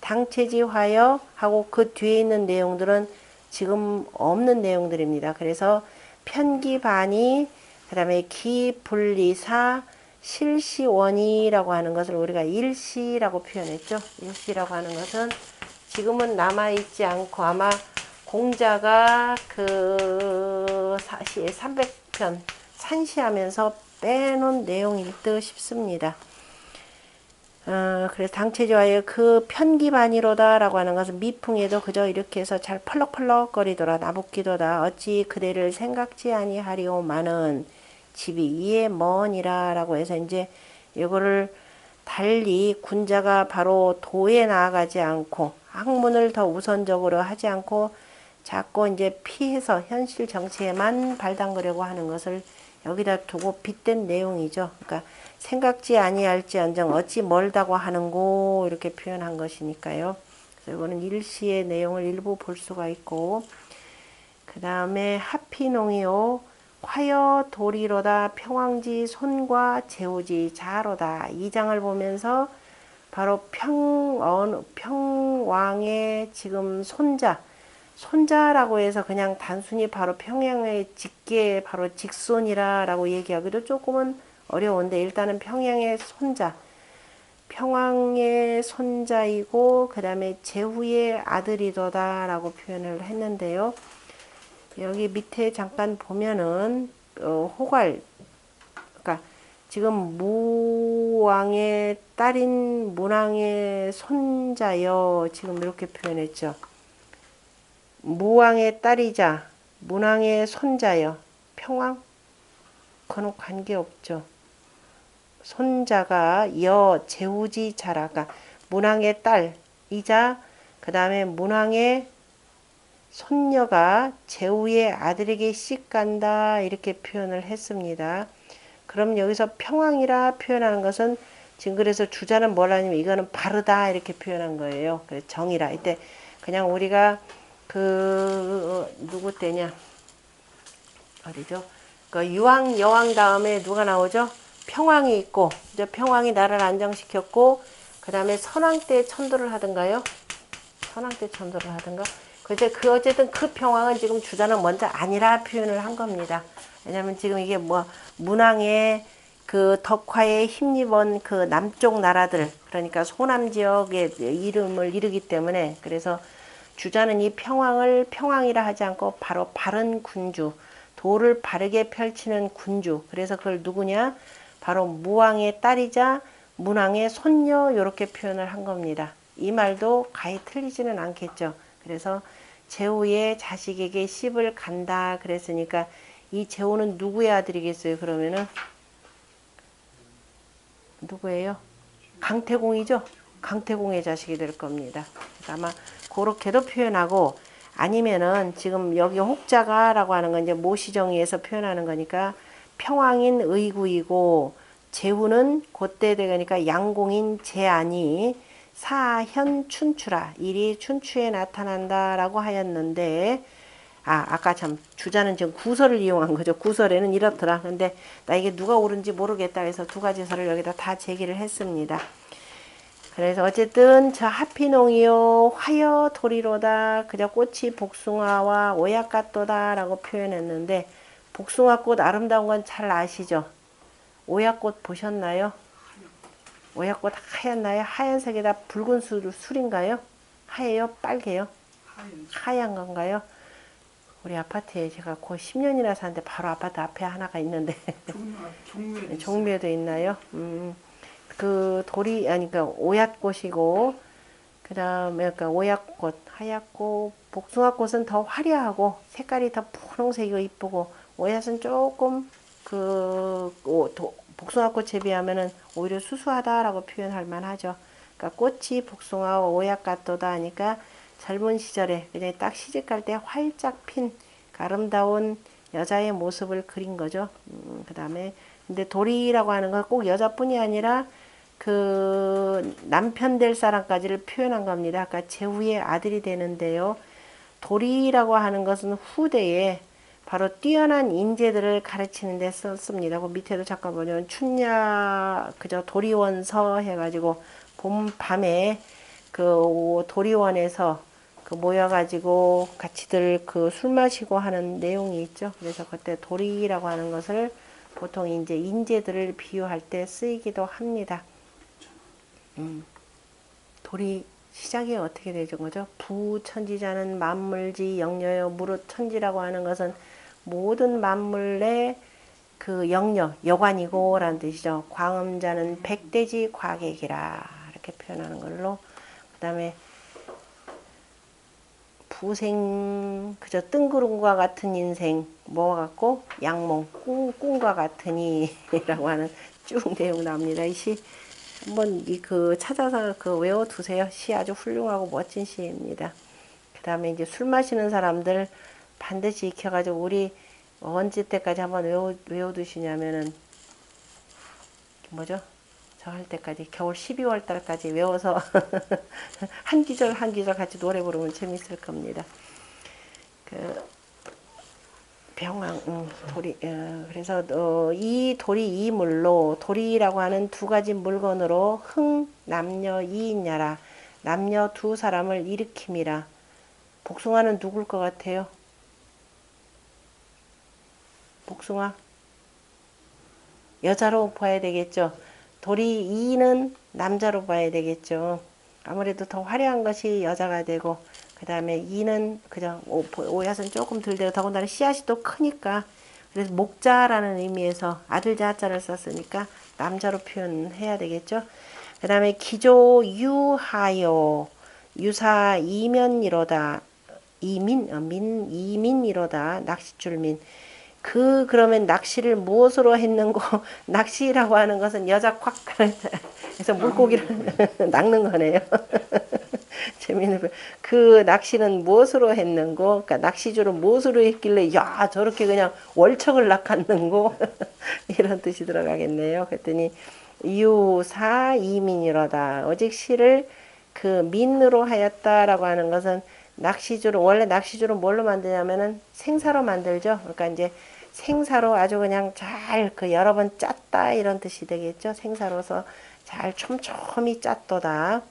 당체지화여 하고 그 뒤에 있는 내용들은 지금 없는 내용들입니다. 그래서 편기반이, 그 다음에 기분리사, 실시원이라고 하는 것을 우리가 일시라고 표현했죠. 일시라고 하는 것은 지금은 남아있지 않고 아마 공자가 그 300편 산시하면서 빼놓은 내용일 듯 싶습니다. 그래서 당체지화의 그 편기반이로다 라고 하는 것은 미풍에도 그저 이렇게 해서 잘 펄럭펄럭거리더라 나붓기도다 어찌 그대를 생각지 아니하리오마는 집이 이에 머니라 라고 해서 이제 이거를 달리 군자가 바로 도에 나아가지 않고 학문을 더 우선적으로 하지 않고 자꾸 이제 피해서 현실 정치에만 발담그려고 하는 것을 여기다 두고 빗댄 내용이죠. 그러니까 생각지 아니할지언정 어찌 멀다고 하는고 이렇게 표현한 것이니까요. 그래서 이거는 일시의 내용을 일부 볼 수가 있고, 그 다음에 하피농이요 화여 도리로다 평왕지 손과 제우지 자로다. 이 장을 보면서 바로 평왕의 지금 손자라고 해서 그냥 단순히 바로 평양의 직계 바로 직손이라고 얘기하기도 조금은 어려운데, 일단은 평양의 손자, 평왕의 손자이고 그 다음에 제후의 아들이더다 라고 표현을 했는데요. 여기 밑에 잠깐 보면은 호갈, 그러니까 지금 무왕의 딸인 문왕의 손자여 지금 이렇게 표현했죠. 무왕의 딸이자 문왕의 손자여 평왕? 그건 관계없죠. 손자가 제우지 자라가 문왕의 딸이자 그 다음에 문왕의 손녀가 제후의 아들에게 씩간다 이렇게 표현을 했습니다. 그럼 여기서 평왕이라 표현하는 것은 지금 그래서 주자는 뭐라냐면 이거는 바르다 이렇게 표현한 거예요. 그래서 정이라. 이때 그냥 우리가 누구 때냐 어디죠? 그 유왕 여왕 다음에 누가 나오죠? 평왕이 있고, 이제 평왕이 나라를 안정시켰고, 그 다음에 선왕 때 천도를 하던가요? 선왕 때 천도를 하던가? 그제 어쨌든 그 평왕은 지금 주자는 먼저 아니라 표현을 한 겁니다. 왜냐면 지금 이게 뭐 문왕의 그 덕화에 힘입은 그 남쪽 나라들, 그러니까 소남 지역의 이름을 이르기 때문에, 그래서 주자는 이 평왕을 평왕이라 하지 않고 바로 바른 군주, 도를 바르게 펼치는 군주. 그래서 그걸 누구냐? 바로 무왕의 딸이자 문왕의 손녀, 이렇게 표현을 한 겁니다. 이 말도 가히 틀리지는 않겠죠. 그래서 제후의 자식에게 씹을 간다 그랬으니까 이 제후는 누구의 아들이겠어요? 그러면은 누구예요? 강태공이죠. 강태공의 자식이 될 겁니다. 아마 그렇게도 표현하고, 아니면은 지금 여기 혹자가라고 하는 건 이제 모시정의에서 표현하는 거니까 평왕인 의구이고, 제후는 그때 되니까 양공인 제안이 사현 춘추라, 일이 춘추에 나타난다라고 하였는데, 아까 참 주자는 지금 구설을 이용한 거죠. 구설에는 이렇더라. 근데 나 이게 누가 옳은지 모르겠다 해서 두 가지 설을 여기다 다 제기를 했습니다. 그래서 어쨌든 저 하피농이요 화여 도리로다, 그저 꽃이 복숭아와 오약 같도다 라고 표현했는데, 복숭아꽃 아름다운 건 잘 아시죠? 오약꽃 보셨나요? 오약꽃 하얗나요? 하얀색에다 붉은 술인가요? 하얘요? 빨개요? 하얀 건가요? 우리 아파트에 제가 거의 10년이나 사는데 바로 아파트 앞에 하나가 있는데 종묘도 있나요? 그 돌이, 아니, 그 오얏꽃이고, 그 다음에 그러니까 오얏꽃, 하얗고, 복숭아꽃은 더 화려하고 색깔이 더 분홍색이고 이쁘고, 오얏은 조금 복숭아꽃에 비하면은 오히려 수수하다라고 표현할 만하죠. 그러니까 꽃이 복숭아와 오얏 같도다 하니까 젊은 시절에 그냥 딱 시집갈 때 활짝 핀 아름다운 여자의 모습을 그린 거죠. 그 다음에 근데 도리라고 하는 건 꼭 여자뿐이 아니라 그 남편 될 사람까지를 표현한 겁니다. 아까 제후의 아들이 되는데요. 도리라고 하는 것은 후대에 바로 뛰어난 인재들을 가르치는 데 썼습니다. 그 밑에도 잠깐 보면 춘야 그저 도리원서 해가지고 봄 밤에 그 도리원에서 그 모여가지고 같이들 그 술 마시고 하는 내용이 있죠. 그래서 그때 도리라고 하는 것을 보통 이제 인재들을 비유할 때 쓰이기도 합니다. 도리 시작이 어떻게 되죠? 거죠? 부천지자는 만물지 영녀여, 무릇 천지라고 하는 것은 모든 만물의 그 영녀, 여관이고 라는 뜻이죠. 광음자는 백대지 과객이라 이렇게 표현하는 걸로, 그 다음에 부생 그저 뜬구름과 같은 인생, 뭐와 같고 양몽 꿈과 같으니 라고 하는 쭉 내용 나옵니다. 이 시 한번 그 찾아서 그 외워두세요. 시 아주 훌륭하고 멋진 시입니다. 그 다음에 이제 술 마시는 사람들 반드시 익혀가지고 우리 언제 때까지 한번 외워두시냐면은 뭐죠? 저 할 때까지 겨울 12월 달까지 외워서 한 기절 한 기절 같이 노래 부르면 재밌을 겁니다. 그 병왕, 도리, 그래서 이 도리 이물로, 도리라고 하는 두 가지 물건으로 흥 남녀 이인야라, 남녀 두 사람을 일으킴이라. 복숭아는 누굴 것 같아요? 복숭아? 여자로 봐야 되겠죠. 도리 이는 남자로 봐야 되겠죠. 아무래도 더 화려한 것이 여자가 되고, 그 다음에 이는 그냥 오얏은 조금 덜 되고, 더군다나 씨앗이 또 크니까, 그래서 목자라는 의미에서 아들 자자를 썼으니까 남자로 표현해야 되겠죠. 그 다음에 기조 유하여, 유사 이면이로다, 이민이로다, 낚싯줄민. 그러면 낚시를 무엇으로 했는고? 낚시라고 하는 것은 여자 콱 그래서 물고기를 낚는 거네요. 재미있는 그 낚시는 무엇으로 했는고? 그러니까 낚시줄을 무엇으로 했길래 야 저렇게 그냥 월척을 낚았는고? 이런 뜻이 들어가겠네요. 그랬더니 유사 이민이로다. 오직 시를 그 민으로 하였다라고 하는 것은 낚시줄은 원래 낚시줄은 뭘로 만드냐면은 생사로 만들죠. 그러니까 이제 생사로 아주 그냥 잘 그 여러 번 짰다 이런 뜻이 되겠죠. 생사로서 잘 촘촘히 짰도다.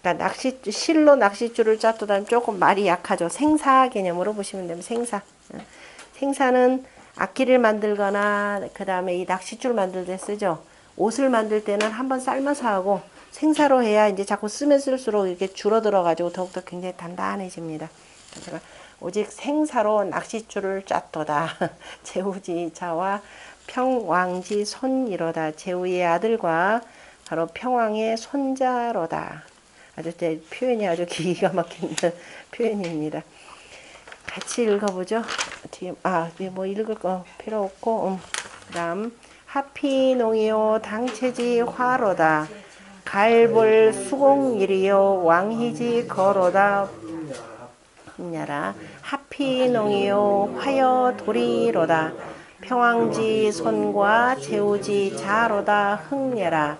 그러니까 실로 낚싯줄을 짰도다 조금 말이 약하죠. 생사 개념으로 보시면 되면 생사. 생사는 악기를 만들거나 그 다음에 이 낚싯줄 만들 때 쓰죠. 옷을 만들 때는 한번 삶아서 하고 생사로 해야 이제 자꾸 쓰면 쓸수록 이렇게 줄어들어 가지고 더욱더 굉장히 단단해집니다. 제가 오직 생사로 낚싯줄을 짰도다. 제우지자와 평왕지 손이로다. 제우의 아들과 바로 평왕의 손자로다. 아주 표현이 아주 기가 막힌 표현입니다. 같이 읽어보죠. 뒤에 뭐 읽을 거 필요 없고 그다음 하피농이요 당체지 화로다. 갈볼 수공일이요 왕희지 거로다. 흠냐라 하피농이요 화여 도리로다. 평왕지 손과 제우지 자로다. 흥냐라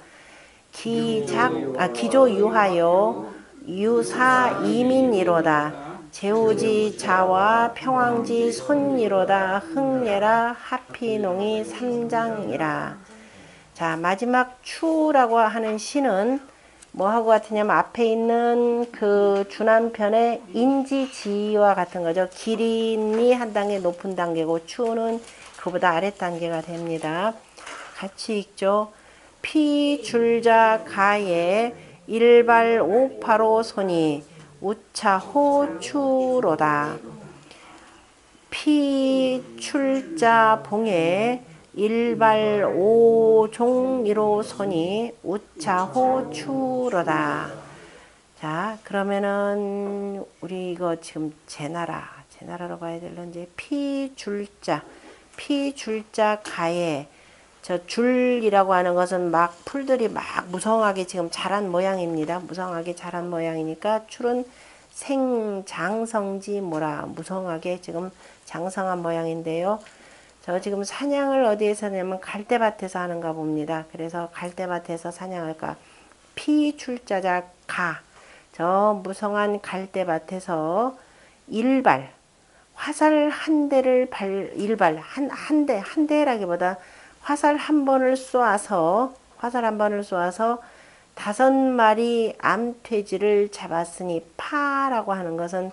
기조 유하요 유사 이민이로다. 제우지 자와 평왕지 손이로다. 흥예라 하피농이 삼장이라. 자, 마지막 추라고 하는 시는 뭐하고 같으냐면 앞에 있는 그 주남편의 인지지와 같은 거죠. 기린이 한 단계 높은 단계고 추는 그보다 아랫 단계가 됩니다. 같이 읽죠. 피줄자 가에 일발 오파로 손이 우차호 추로다. 피출자 봉에 일발 오종이로 손이 우차호 추로다. 자, 그러면은 우리 이거 지금 제나라로 봐야 될런지 피줄자 가에 저 줄이라고 하는 것은 막 풀들이 막 무성하게 지금 자란 모양입니다. 무성하게 자란 모양이니까 출은 생장성지 뭐라 무성하게 지금 장성한 모양인데요. 저 지금 사냥을 어디에서 하냐면 갈대밭에서 하는가 봅니다. 그래서 갈대밭에서 사냥할까. 피출자자 가. 저 무성한 갈대밭에서 일발. 화살 한 대를 일발. 한 대라기보다 화살 한 번을 쏘아서 5마리 암돼지를 잡았으니 파라고 하는 것은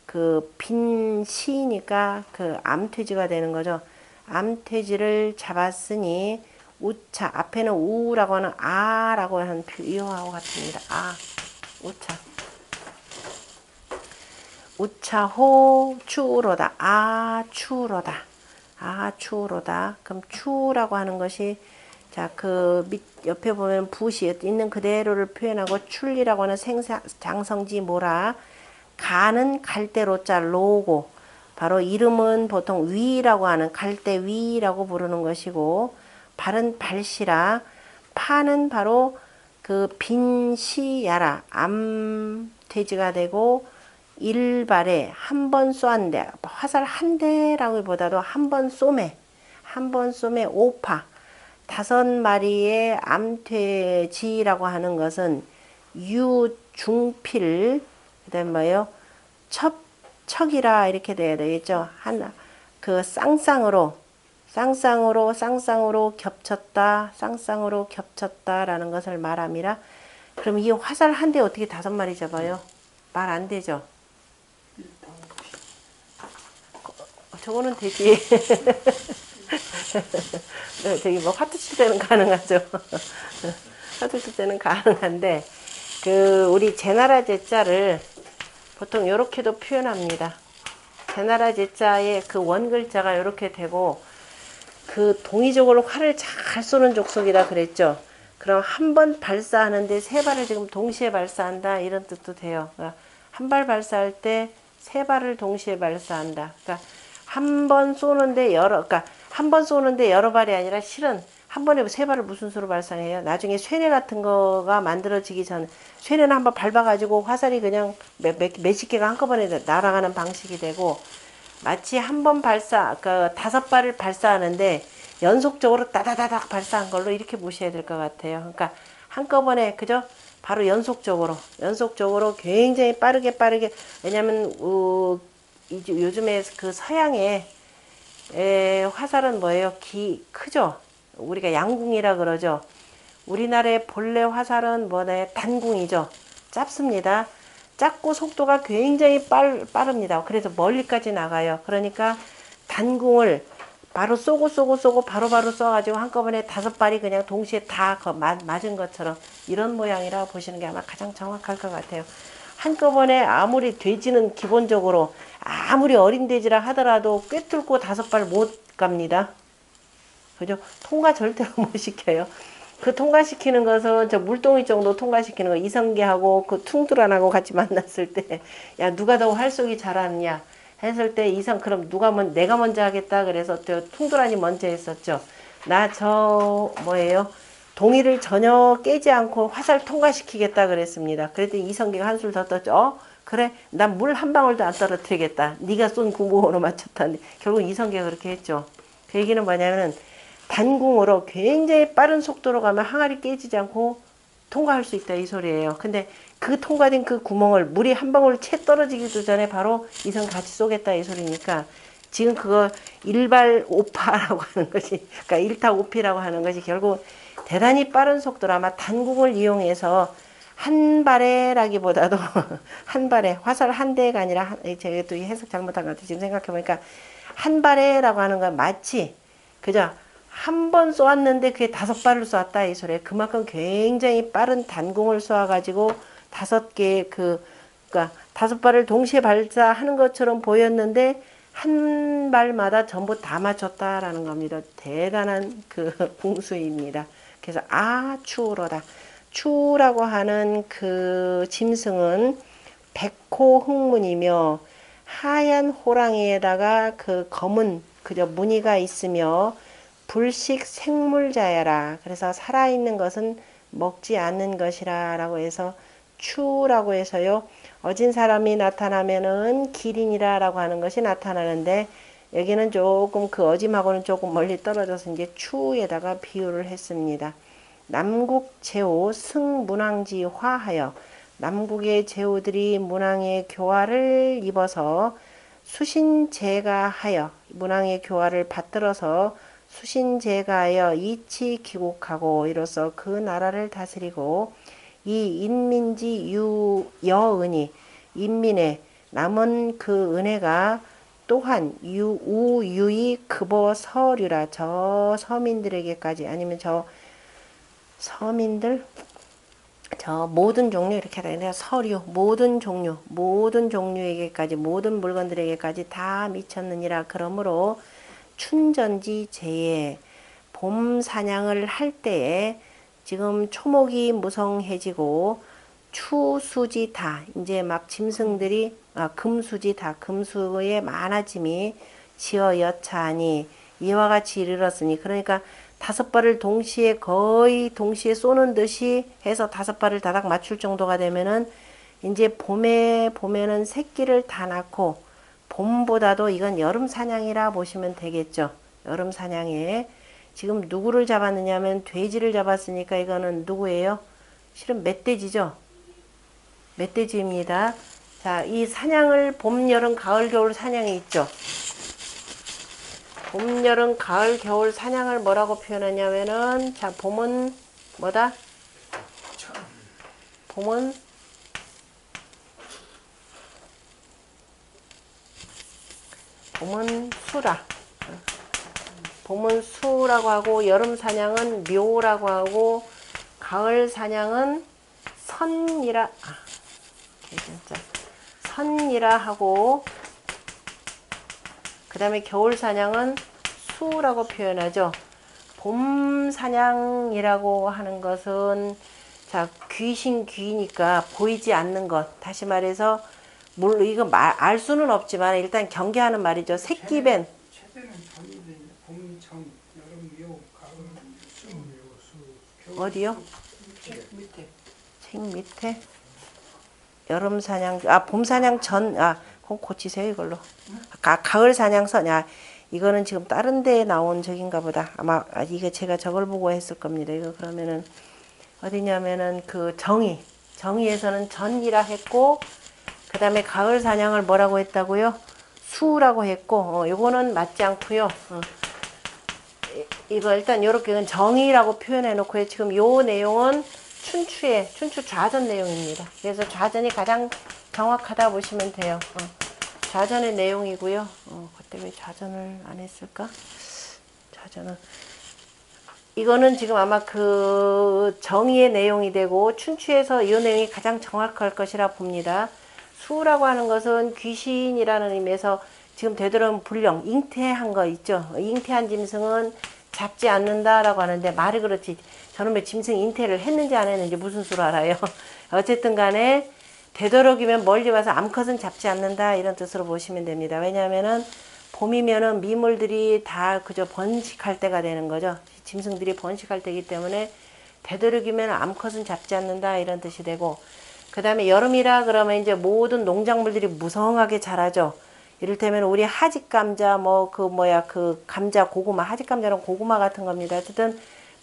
그 빈 시니까 그 암돼지가 되는 거죠. 암돼지를 잡았으니 우차 앞에는 우라고 하는 아라고 하는 이어하고 같습니다. 우차호 추로다. 추로다. 그럼 추라고 하는 것이 자, 그 밑 옆에 보면 붓이 있는 그대로를 표현하고 출리라고 하는 장성지 뭐라. 가는 갈대로자 로고. 바로 이름은 보통 위라고 하는 갈대 위라고 부르는 것이고 발은 발시라. 파는 바로 그 빈시야라. 암돼지가 되고 일발에 한 번 쏘았는데 화살 한 대라기보다도 한 번 쏘매 오파 5마리의 암돼지라고 하는 것은 유중필 그다음 뭐예요? 척이라 이렇게 돼야 되겠죠. 그 쌍쌍으로 겹쳤다라는 것을 말합니다. 그럼 이 화살 한 대 어떻게 5마리 잡아요? 말 안 되죠. 저거는 되지. 저기 뭐 화투 칠 때는 가능하죠. 화투 칠 때는 가능한데 그 우리 제나라 제자를 보통 이렇게도 표현합니다. 제나라 제자의 그 원글자가 이렇게 되고 그 동의적으로 활을 잘 쏘는 족속이다 그랬죠. 그럼 한 번 발사하는데 3발을 지금 동시에 발사한다 이런 뜻도 돼요. 그러니까 한 발 발사할 때 3발을 동시에 발사한다. 그러니까 한 번 쏘는데 여러 발이 아니라 실은 한 번에 3발을 무슨 수로 발사해요? 나중에 쇠뇌 같은 거가 만들어지기 전 쇠뇌는 한번 밟아가지고 화살이 그냥 몇십 개가 한꺼번에 날아가는 방식이 되고 마치 한 번 그 5발을 발사하는데 연속적으로 따다다닥 발사한 걸로 이렇게 보셔야 될 것 같아요. 그러니까 한꺼번에 그죠? 바로 연속적으로 굉장히 빠르게 왜냐면 요즘에 그 서양의 화살은 뭐예요? 크죠? 우리가 양궁이라 그러죠. 우리나라의 본래 화살은 단궁이죠. 짧습니다. 작고 속도가 굉장히 빠릅니다. 그래서 멀리까지 나가요. 그러니까 단궁을 바로 쏘고 바로바로 쏘가지고 한꺼번에 5발이 그냥 동시에 다 맞은 것처럼 이런 모양이라고 보시는 게 아마 가장 정확할 것 같아요. 한꺼번에 아무리 돼지는 기본적으로 아무리 어린 돼지라 하더라도 꿰뚫고 5발 못 갑니다. 그죠? 통과 절대로 못 시켜요. 그 통과시키는 것은 저 물동이 정도 통과시키는 거 이성계하고 그 퉁두란하고 같이 만났을 때 야 누가 더 활쏘기 잘하느냐 했을 때 그럼 내가 먼저 하겠다 그래서 또 퉁두란이 먼저 했었죠. 나 저 뭐예요? 동이를 전혀 깨지 않고 화살 통과시키겠다 그랬습니다. 그랬더니 이성계가 한술 더 떴죠. 그래 난 물 한 방울도 안 떨어뜨리겠다. 네가 쏜 구멍으로 맞췄다는데 결국 이성계가 그렇게 했죠. 그 얘기는 뭐냐면 단궁으로 굉장히 빠른 속도로 가면 항아리 깨지지 않고 통과할 수 있다 이 소리예요. 근데 그 통과된 그 구멍을 물이 한 방울 채 떨어지기도 전에 바로 이성 같이 쏘겠다 이 소리니까 지금 그거 일발 오파라고 하는 것이 그러니까 일타 오피라고 하는 것이 결국 대단히 빠른 속도로 아마 단궁을 이용해서 한 발에라기보다도 한 발에 화살 한 대가 아니라 제가 또 해석 잘못한 것 같아요. 지금 생각해보니까 한 발에라고 하는 건 마치 그죠? 한 번 쏘았는데 그게 5발을 쏘았다 이 소리예요. 그만큼 굉장히 빠른 단궁을 쏘아가지고 5개의 그러니까 5발을 동시에 발사하는 것처럼 보였는데 한 발마다 전부 다 맞췄다라는 겁니다. 대단한 그 궁수입니다. 그래서 추우로다. 추우라고 하는 그 짐승은 백호 흑문이며 하얀 호랑이에다가 그 검은 그저 무늬가 있으며 불식 생물자야라. 그래서 살아있는 것은 먹지 않는 것이라 라고 해서 추라고 해서요. 어진 사람이 나타나면은 기린이라 라고 하는 것이 나타나는데 여기는 조금 그 어짐하고는 조금 멀리 떨어져서 이제 추에다가 비유를 했습니다. 남국 제후 승문왕지 화하여 남국의 제후들이 문왕의 교화를 입어서 수신제가하여 문왕의 교화를 받들어서 수신제가하여 이치 기국하고 이로써 그 나라를 다스리고 이 인민지 여은이 인민의 남은 그 은혜가 또한 우유이 급어 서류라 저 서민들에게까지 아니면 저 서민들 저 모든 종류 이렇게 하다 서류 모든 종류에게까지 모든 물건들에게까지 다 미쳤느니라. 그러므로 춘전지 제에 봄 사냥을 할 때에 지금 초목이 무성해지고 추수지 다 이제 막 짐승들이 금수지 다 금수의 많아짐이 지어 여차하니 이와 같이 이르렀으니 그러니까 5발을 동시에 거의 동시에 쏘는 듯이 해서 5발을 다닥 맞출 정도가 되면은 이제 봄에 보면은 새끼를 다 낳고 봄보다도 이건 여름 사냥이라 보시면 되겠죠. 여름 사냥에 지금 누구를 잡았느냐면 돼지를 잡았으니까 이거는 누구예요? 실은 멧돼지죠. 멧돼지입니다. 자, 이 사냥을 봄, 여름, 가을, 겨울 사냥이 있죠. 봄, 여름, 가을, 겨울 사냥을 뭐라고 표현하냐면은 자, 봄은 뭐다? 봄은 수라. 봄은 수라고 하고 여름 사냥은 묘라고 하고 가을 사냥은 선이라 선이라 하고 그 다음에 겨울 사냥은 수라고 표현하죠. 봄 사냥이라고 하는 것은 자 귀니까 보이지 않는 것. 다시 말해서 이거 알 수는 없지만 일단 경계하는 말이죠. 새끼뱀. 최대는 봄, 정, 여름, 묘, 가을, 수, 겨울. 어디요? 책 밑에. 책 밑에. 여름 사냥, 봄 사냥 그럼 고치세요, 이걸로. 가을 사냥선, 이거는 지금 다른 데에 나온 적인가 보다. 아마, 이게 제가 저걸 보고 했을 겁니다. 이거 그러면은, 어디냐면은 그 정의에서는 전이라 했고, 그 다음에 가을 사냥을 뭐라고 했다고요? 수라고 했고, 요거는 맞지 않고요. 이거 일단 요렇게 정의라고 표현해 놓고요. 지금 요 내용은 춘추 좌전 내용입니다. 그래서 좌전이 가장 정확하다 보시면 돼요. 좌전의 내용이고요. 그때 왜 좌전을 안 했을까? 사전은 이거는 지금 아마 그 정의의 내용이 되고 춘추에서 이 내용이 가장 정확할 것이라 봅니다. 수라고 하는 것은 귀신이라는 의미에서 지금 되도록 불령, 잉태한 거 있죠. 잉태한 짐승은 잡지 않는다라고 하는데 말이 그렇지. 저는 왜 짐승 잉태를 했는지 안 했는지 무슨 수로 알아요. 어쨌든 간에 되도록이면 멀리 와서 암컷은 잡지 않는다 이런 뜻으로 보시면 됩니다. 왜냐하면은 봄이면은 미물들이 다 그저 번식할 때가 되는 거죠. 짐승들이 번식할 때이기 때문에 되도록이면 암컷은 잡지 않는다 이런 뜻이 되고, 그 다음에 여름이라 그러면 이제 모든 농작물들이 무성하게 자라죠. 이를테면 우리 하직 감자 그 감자 고구마, 하직 감자는 고구마 같은 겁니다. 어쨌든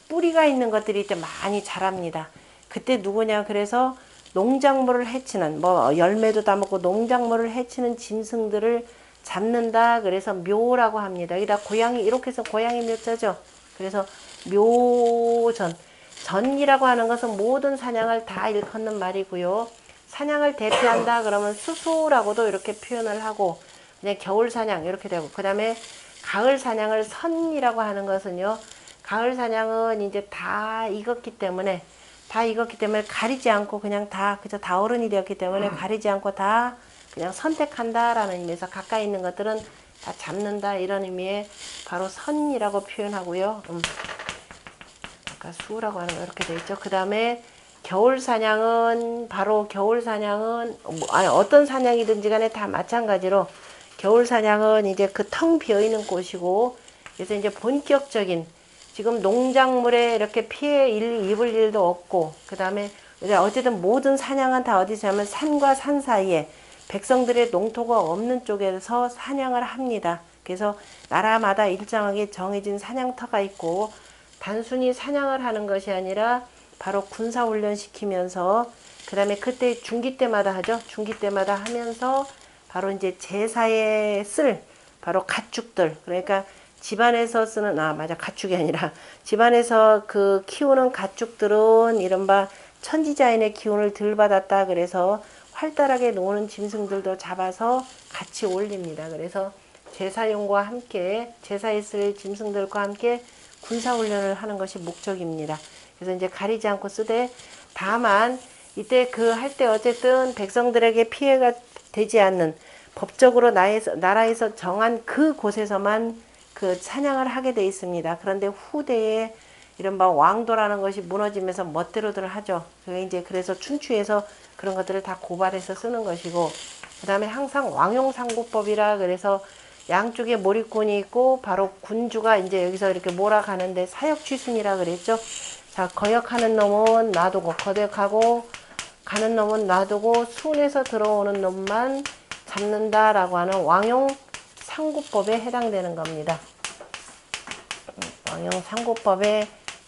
뿌리가 있는 것들이 이때 많이 자랍니다. 그때 누구냐, 그래서 농작물을 해치는 열매도 따먹고 농작물을 해치는 짐승들을 잡는다. 그래서 묘라고 합니다. 여기다 고양이 이렇게 해서 고양이 묘자죠. 그래서 묘전, 전이라고 하는 것은 모든 사냥을 다 일컫는 말이고요. 사냥을 대표한다 그러면 수소라고도 이렇게 표현을 하고, 그냥 겨울 사냥 이렇게 되고, 그 다음에 가을 사냥을 선이라고 하는 것은요, 가을 사냥은 이제 다 익었기 때문에 가리지 않고 그냥 그저 다 어른이 되었기 때문에 가리지 않고 다 그냥 선택한다라는 의미에서 가까이 있는 것들은 다 잡는다 이런 의미의 바로 선이라고 표현하고요. 아까 수라고 하는 거 이렇게 돼 있죠. 그 다음에 겨울 사냥은 어떤 사냥이든지 간에 다 마찬가지로 겨울 사냥은 이제 그 텅 비어 있는 곳이고, 그래서 이제 본격적인 지금 농작물에 이렇게 피해 입을 일도 없고, 그 다음에 어쨌든 모든 사냥은 다 어디서 하면 산과 산 사이에 백성들의 농토가 없는 쪽에서 사냥을 합니다. 그래서 나라마다 일정하게 정해진 사냥터가 있고, 단순히 사냥을 하는 것이 아니라 바로 군사훈련 시키면서, 그 다음에 그때 중기 때마다 하죠. 중기 때마다 하면서 바로 이제 제사에 쓸 바로 가축들, 그러니까 집안에서 쓰는, 가축이 아니라 집안에서 그 키우는 가축들은 이른바 천지자인의 기운을 덜 받았다. 그래서 활달하게 노는 짐승들도 잡아서 같이 올립니다. 그래서 제사용과 함께, 제사에 쓸 짐승들과 함께 군사훈련을 하는 것이 목적입니다. 그래서 이제 가리지 않고 쓰되, 다만 이때 할 때 어쨌든 백성들에게 피해가 되지 않는 법적으로 나라에서 정한 그 곳에서만 그 사냥을 하게 돼 있습니다. 그런데 후대에 이른바 왕도라는 것이 무너지면서 멋대로들 하죠. 그게 이제 그래서 춘추에서 그런 것들을 다 고발해서 쓰는 것이고, 그 다음에 항상 왕용상구법이라 그래서 양쪽에 몰입군이 있고, 바로 군주가 이제 여기서 이렇게 몰아가는데 사역취순이라 그랬죠. 자, 거역하는 놈은 놔두고, 거역하고 가는 놈은 놔두고 순에서 들어오는 놈만 잡는다라고 하는 왕용상구법에 해당되는 겁니다. 왕용상구법에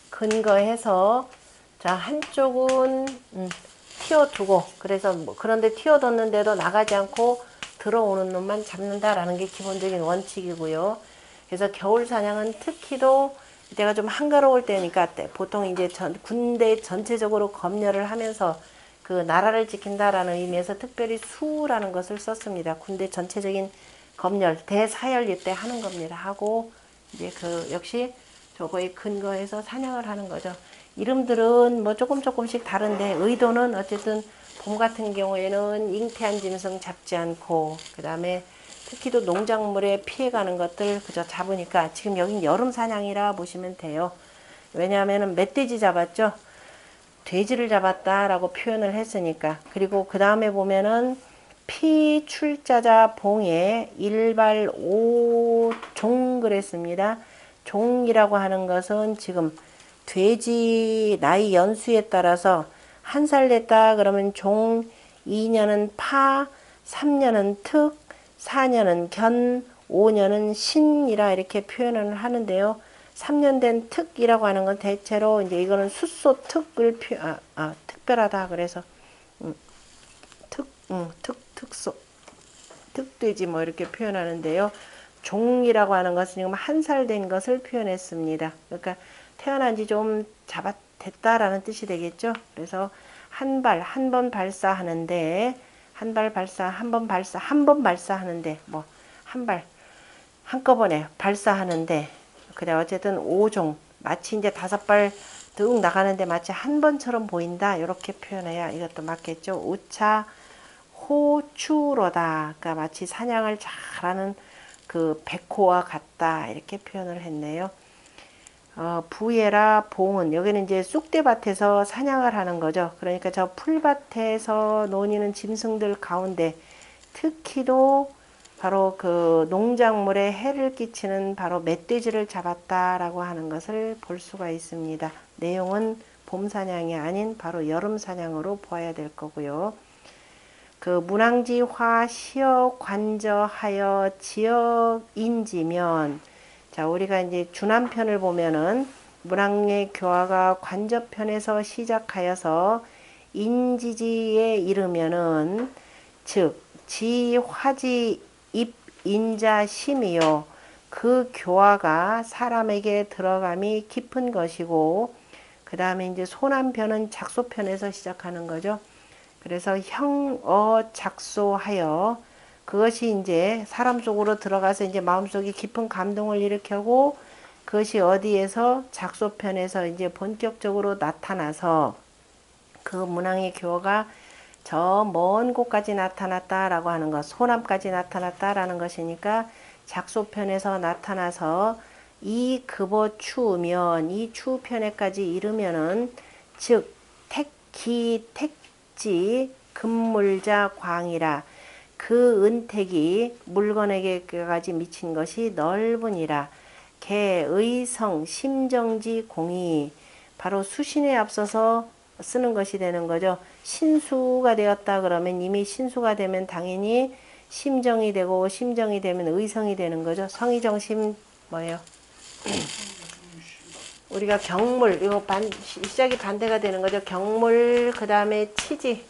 근거해서, 자, 한쪽은 튀어두고, 그래서 그런데 튀어뒀는데도 나가지 않고 들어오는 놈만 잡는다라는 게 기본적인 원칙이고요. 그래서 겨울 사냥은 특히도 이때가 좀 한가로울 때니까, 보통 이제 군대 전체적으로 검열을 하면서 그 나라를 지킨다라는 의미에서 특별히 수라는 것을 썼습니다. 군대 전체적인 검열, 대사열 이때 하는 겁니다. 하고 이제 역시 저거에 근거해서 사냥을 하는 거죠. 이름들은 조금씩 다른데 의도는 어쨌든 봄 같은 경우에는 잉태한 짐승 잡지 않고, 그 다음에 특히도 농작물에 피해가는 것들 그저 잡으니까, 지금 여긴 여름 사냥이라 보시면 돼요. 왜냐하면 멧돼지 잡았죠. 돼지를 잡았다라고 표현을 했으니까. 그리고 그 다음에 보면은 피출자자 봉에 일발 오종 그랬습니다. 종이라고 하는 것은 지금 돼지 나이 연수에 따라서 한 살 됐다 그러면 종, 2년은 파, 3년은 특, 4년은 견, 5년은 신이라 이렇게 표현을 하는데요. 3년 된 특이라고 하는 건 대체로 이제 이거는 숫소 특을 특별하다 그래서 특소 특돼지 이렇게 표현하는데요. 종이라고 하는 것은 지금 한 살 된 것을 표현했습니다. 그러니까 태어난 지 좀 됐다라는 뜻이 되겠죠. 그래서 한 번 발사하는데 한 번 발사하는데 한 발 한꺼번에 발사하는데 그래 어쨌든 5종 마치 이제 5발 뚝 나가는데 마치 한 번처럼 보인다 이렇게 표현해야 이것도 맞겠죠. 우차 호추로다. 그러니까 마치 사냥을 잘하는 그 백호와 같다 이렇게 표현을 했네요. 부예라 봉은 여기는 이제 쑥대밭에서 사냥을 하는 거죠. 그러니까 저 풀밭에서 노니는 짐승들 가운데 특히도 바로 그 농작물에 해를 끼치는 바로 멧돼지를 잡았다라고 하는 것을 볼 수가 있습니다. 내용은 봄 사냥이 아닌 바로 여름 사냥으로 보아야 될 거고요. 그 문항지화 시역 관저하여 지역인지면 자 우리가 이제 주남편을 보면은 문항의 교화가 관저편에서 시작하여서 인지지에 이르면은 즉 지화지 입인자심이요 그 교화가 사람에게 들어감이 깊은 것이고 그 다음에 이제 소남편은 작소편에서 시작하는 거죠. 그래서 형어 작소하여 그것이 이제 사람 속으로 들어가서 이제 마음속에 깊은 감동을 일으켜고 그것이 어디에서 작소편에서 이제 본격적으로 나타나서 그 문항의 교가 저 먼 곳까지 나타났다라고 하는 것, 소남까지 나타났다라는 것이니까 작소편에서 나타나서 이 급어 추우면 이 추편에까지 이르면은 즉 택기 택지 금물자 광이라 그 은택이 물건에게까지 미친 것이 넓으니라. 개의성 심정지 공이 바로 수신에 앞서서 쓰는 것이 되는 거죠. 신수가 되었다 그러면 이미 신수가 되면 당연히 심정이 되고 심정이 되면 의성이 되는 거죠. 성의정심 뭐예요? 우리가 경물 이거 시작이 반대가 되는 거죠. 경물 그 다음에 치지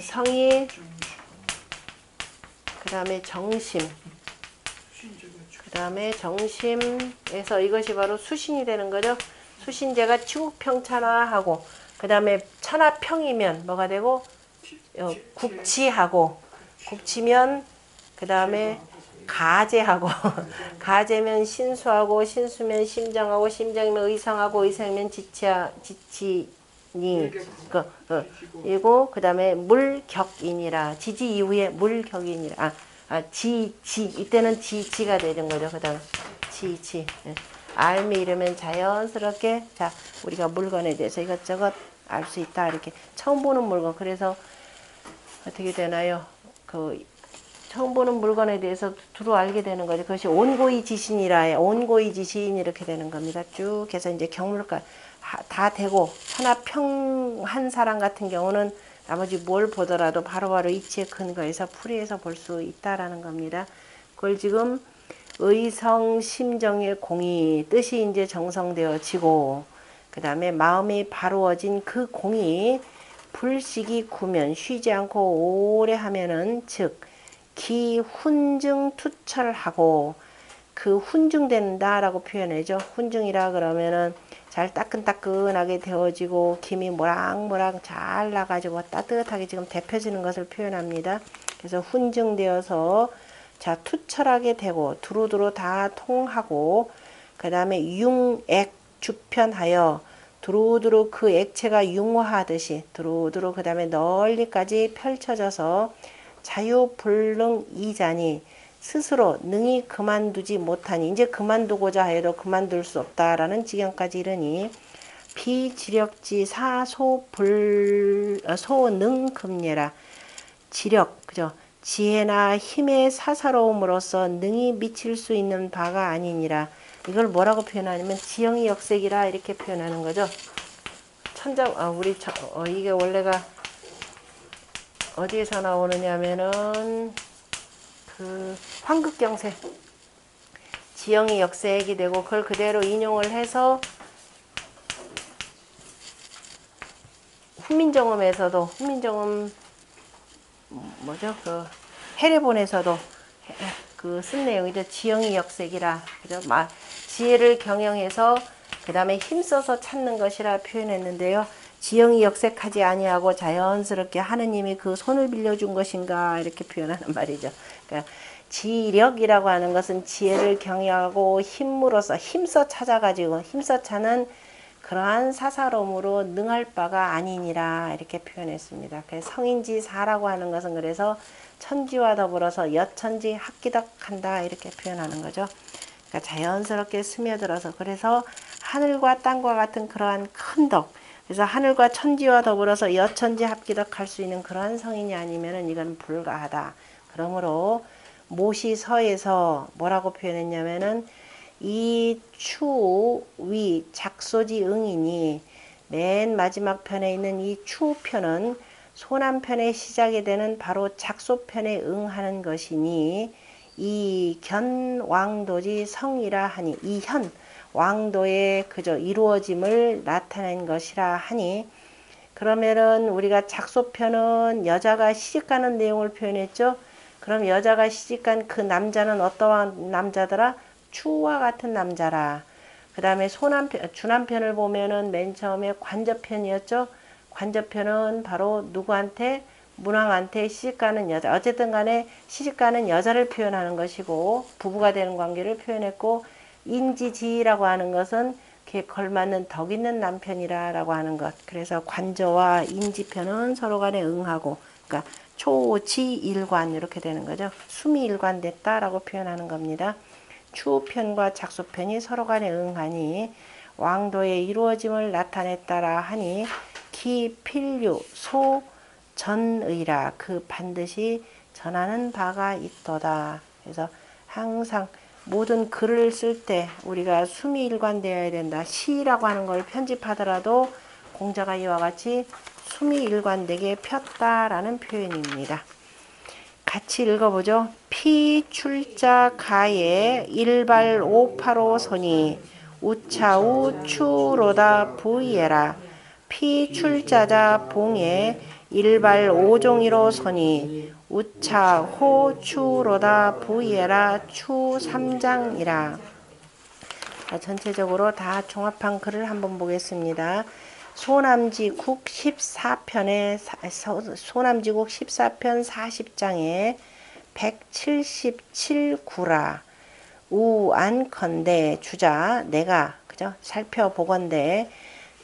성의 그 다음에 정심 그 다음에 정심에서 이것이 바로 수신이 되는 거죠. 수신제가 치국평천하하고 그 다음에 천하평이면 뭐가 되고 국치하고 국치면 그 다음에 가제하고 가제면 신수하고 신수면 심정하고 심정이면 의성하고 의성이면 지치니 그리고 그 다음에 물격이니라 지지 이후에 물격이니라 지지 이때는 지지가 되는 거죠. 그 다음 지지 알미 이러면 자연스럽게 자 우리가 물건에 대해서 이것저것 알 수 있다 이렇게 처음 보는 물건 그래서 어떻게 되나요? 그 처음 보는 물건에 대해서 두루 알게 되는 거죠. 그것이 온고이 지신이라 온고이 지신 이렇게 되는 겁니다. 쭉 해서 이제 경물가 다 되고 천하평한 사람 같은 경우는 나머지 뭘 보더라도 바로바로 이치의 근거에서 풀이해서 볼 수 있다라는 겁니다. 그걸 지금 의성 심정의 공이 뜻이 이제 정성되어지고 그 다음에 마음이 바로워진 그 공이 불식이 구면 쉬지 않고 오래 하면은 즉 기훈증 투철하고 그 훈증된다라고 표현해죠. 훈증이라 그러면은 잘 따끈따끈하게 데워지고 김이 모락모락 잘 나가지고 따뜻하게 지금 데펴지는 것을 표현합니다. 그래서 훈증되어서 자 투철하게 되고 두루두루 다 통하고 그 다음에 융액 주편하여 두루두루 그 액체가 융화하듯이 두루두루 그 다음에 널리까지 펼쳐져서 자유불능 이자니 스스로 능히 그만두지 못하니 이제 그만두고자 해도 그만둘 수 없다라는 지경까지 이르니 비지력지 소능금례라 지력 그죠 지혜나 힘의 사사로움으로써 능히 미칠 수 있는 바가 아니니라. 이걸 뭐라고 표현하냐면 지형이 역색이라 이렇게 표현하는 거죠. 이게 원래가 어디에서 나오느냐면은 그 황극경세 지형이 역색이 되고 그걸 그대로 인용을 해서 훈민정음에서도 훈민정음 뭐죠 그 해례본에서도 그 쓴 내용이죠. 지형이 역색이라 그죠 지혜를 경영해서 그 다음에 힘써서 찾는 것이라 표현했는데요. 지형이 역색하지 아니하고 자연스럽게 하느님이 그 손을 빌려준 것인가 이렇게 표현하는 말이죠. 그러니까 지력이라고 하는 것은 지혜를 경유하고 힘으로써 힘써 찾아가지고 힘써 차는 그러한 사사로움으로 능할 바가 아니니라 이렇게 표현했습니다. 그래서 성인지사라고 하는 것은 그래서 천지와 더불어서 여천지 합기덕한다 이렇게 표현하는 거죠. 그러니까 자연스럽게 스며들어서 그래서 하늘과 땅과 같은 그러한 큰 덕, 그래서 하늘과 천지와 더불어서 여천지 합기덕할 수 있는 그러한 성인이 아니면은 이건 불가하다. 그러므로 모시서에서 뭐라고 표현했냐면은 이 추위 작소지 응이니 맨 마지막 편에 있는 이 추편은 소남편의 시작이 되는 바로 작소편에 응하는 것이니 이 견왕도지 성이라 하니 이 현 왕도의 그저 이루어짐을 나타낸 것이라 하니 그러면은 우리가 작소편은 여자가 시집가는 내용을 표현했죠. 그럼 여자가 시집간 그 남자는 어떠한 남자더라? 추와 같은 남자라. 그 다음에 주남편을 보면은 맨 처음에 관저편이었죠. 관저편은 바로 누구한테? 문왕한테 시집가는 여자. 어쨌든 간에 시집가는 여자를 표현하는 것이고 부부가 되는 관계를 표현했고 인지지라고 하는 것은 그에 걸맞는 덕 있는 남편이라고 하는 것. 그래서 관저와 인지편은 서로 간에 응하고 그러니까 초지일관 이렇게 되는 거죠. 숨이 일관됐다라고 표현하는 겁니다. 추편과 작소편이 서로 간에 응하니 왕도의 이루어짐을 나타냈다라 하니 기필류 소전의라 그 반드시 전하는 바가 있도다. 그래서 항상 모든 글을 쓸 때 우리가 숨이 일관되어야 된다. 시라고 하는 걸 편집하더라도 공자가 이와 같이 숨이 일관되게 폈다라는 표현입니다. 같이 읽어보죠. 피출자 가에 일발 오파로 선이 우차우 추로다 부이에라. 피출자자 봉에 일발 오종이로 선이 우차호 추로다 부이에라 추삼장이라. 전체적으로 다 종합한 글을 한번 보겠습니다. 소남지국 14편에 소남지국 14편 40장에 177구라 우안컨대 주자 내가 그죠 살펴보건대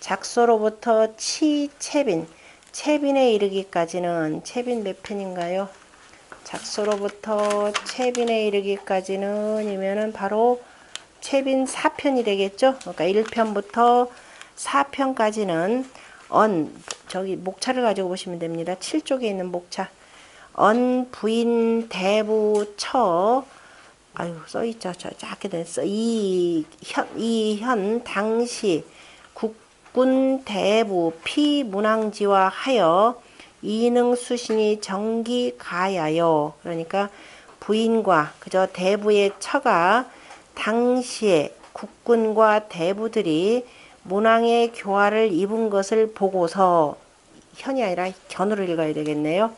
작소로부터 치채빈 채빈에 이르기까지는 채빈 몇 편인가요? 작소로부터 채빈에 이르기까지는 이면은 바로 채빈 4편이 되겠죠. 그러니까 1편부터 4편까지는 저기 목차를 가지고 보시면 됩니다. 7쪽에 있는 목차. 부인 대부 처 아유 써있죠. 저 작게 됐어. 이현 당시 국군 대부 피문왕지와 하여 이능수신이 정기 가야요. 그러니까 부인과 그저 대부의 처가 당시에 국군과 대부들이 문왕의 교화를 입은 것을 보고서 현이 아니라 견으로 읽어야 되겠네요.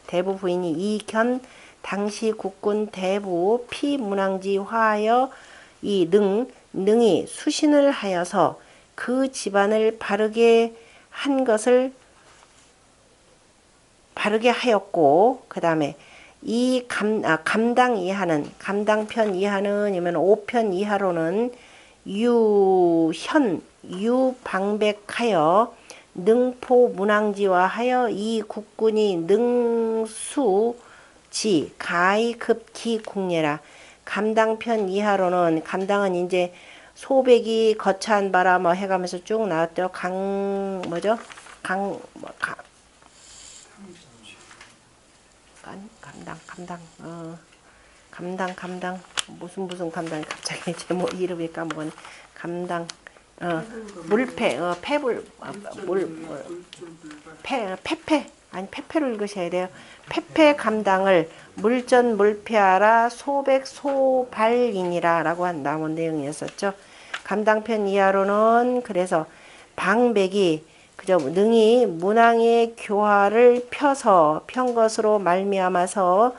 대부 부인이 이견 당시 국군 대부 피문왕지 화하여 이 능이 수신을 하여서 그 집안을 바르게 한 것을 바르게 하였고 그 다음에 이 감당 이하는 감당편 이하는 이면 5편 이하로는 유방백하여 능포 문왕지와 하여 이 국군이 능수지 가이급기 국례라. 감당편 이하로는 감당은 이제 소백이 거차한 바라 뭐 해가면서 쭉 나왔죠. 감당 무슨 감당이 갑자기 제목 이름이 까먹었네. 감당 물패 패불 패패 아니 패패로 읽으셔야 돼요. 패패 감당을 물전 물패하라 소백 소발이니라 라고 한 나온 내용이었었죠. 감당편 이하로는 그래서 방백이 그저 능히 문왕의 교화를 편 것으로 말미암아서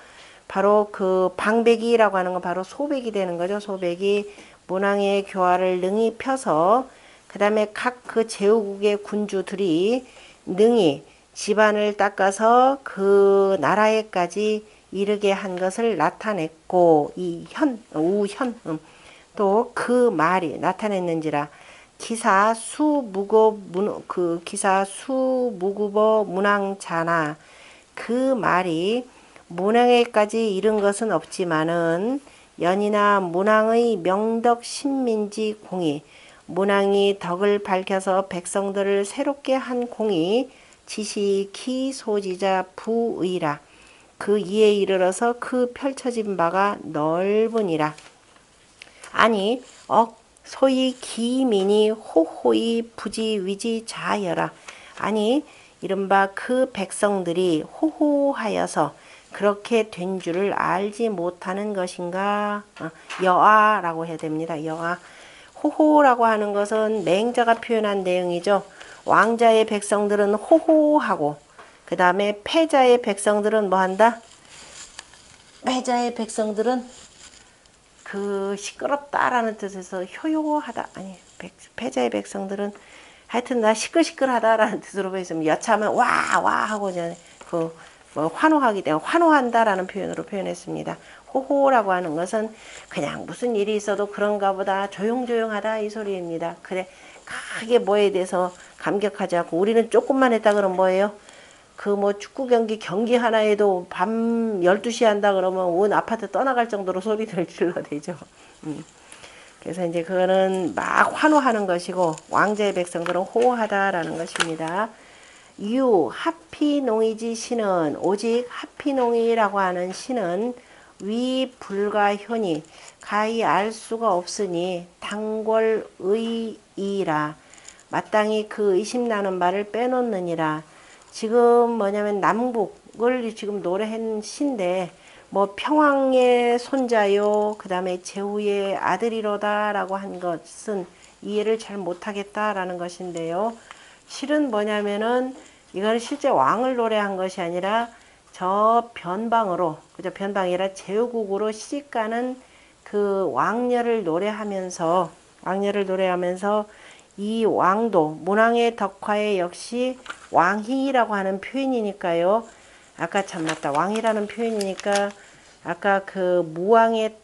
바로 그 방백이라고 하는 건 바로 소백이 되는 거죠. 소백이 문왕의 교화를 능히 펴서 그 다음에 각 그 제후국의 군주들이 능히 집안을 닦아서 그 나라에까지 이르게 한 것을 나타냈고 이 우현 또 그 말이 나타냈는지라 기사 수무급어 문왕자나 그 말이 문왕에까지 이른 것은 없지만은 연이나 문왕의 명덕 신민지 공이 문왕이 덕을 밝혀서 백성들을 새롭게 한 공이 지시 기소지자 부의라 그 이에 이르러서 그 펼쳐진 바가 넓으니라. 아니 소위 기민이 호호히 부지위지 자여라. 아니 이른바 그 백성들이 호호하여서 그렇게 된 줄을 알지 못하는 것인가. 여아라고 해야 됩니다. 여아. 호호라고 하는 것은 맹자가 표현한 내용이죠. 왕자의 백성들은 호호하고 그 다음에 패자의 백성들은 뭐한다? 패자의 백성들은 그 시끄럽다라는 뜻에서 효요하다. 아니 패자의 백성들은 하여튼 나 시끌시끌하다라는 뜻으로 보였으면 여차하면 와 하고 그냥 뭐 환호하기 때문에 환호한다라는 표현으로 표현했습니다. 호호라고 하는 것은 그냥 무슨 일이 있어도 그런가 보다 조용조용하다 이 소리입니다. 그래 크게 뭐에 대해서 감격하지 않고 우리는 조금만 했다 그러면 뭐예요? 그 뭐 축구 경기 하나에도 밤 12시 한다 그러면 온 아파트 떠나갈 정도로 소리를 질러대죠. 그래서 이제 그거는 막 환호하는 것이고 왕자의 백성들은 호호하다라는 것입니다. 유 하피농이지 신은 오직 하피농이라고 하는 신은 위 불가현이 가히 알 수가 없으니 당골의이라 마땅히 그 의심나는 말을 빼놓느니라. 지금 뭐냐면 남북을 지금 노래한 시인데 뭐 평왕의 손자요 그 다음에 제후의 아들이로다 라고 한 것은 이해를 잘 못하겠다라는 것인데요. 실은 뭐냐면은 이거는 실제 왕을 노래한 것이 아니라 저 변방으로 그저 변방이라 제후국으로 시집가는 그 왕녀를 노래하면서 이 왕도 문왕의 덕화에 역시 왕희라고 하는 표현이니까요. 아까 참 맞다. 왕이라는 표현이니까 아까 그 무왕의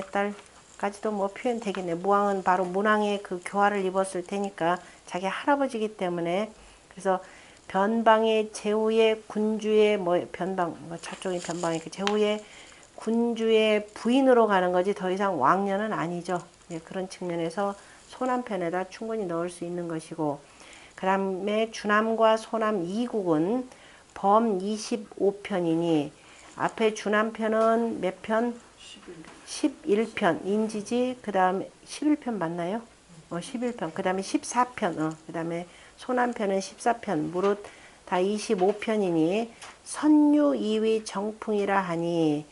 딸까지도 뭐 표현 되겠네. 무왕은 바로 문왕의 그 교화를 입었을 테니까 자기 할아버지이기 때문에 그래서 변방의 제후의 군주의 저쪽이 변방의 그 제후의 군주의 부인으로 가는 거지 더 이상 왕녀는 아니죠. 예, 그런 측면에서 소남편에다 충분히 넣을 수 있는 것이고 그 다음에 주남과 소남 2국은 범 25편이니 앞에 주남편은 몇 편? 11편 인지지 그 다음에 11편 맞나요? 11편 그 다음에 14편 그 다음에 소남편은 14편 무릇 다 25편이니 선유 2위 정풍이라 하니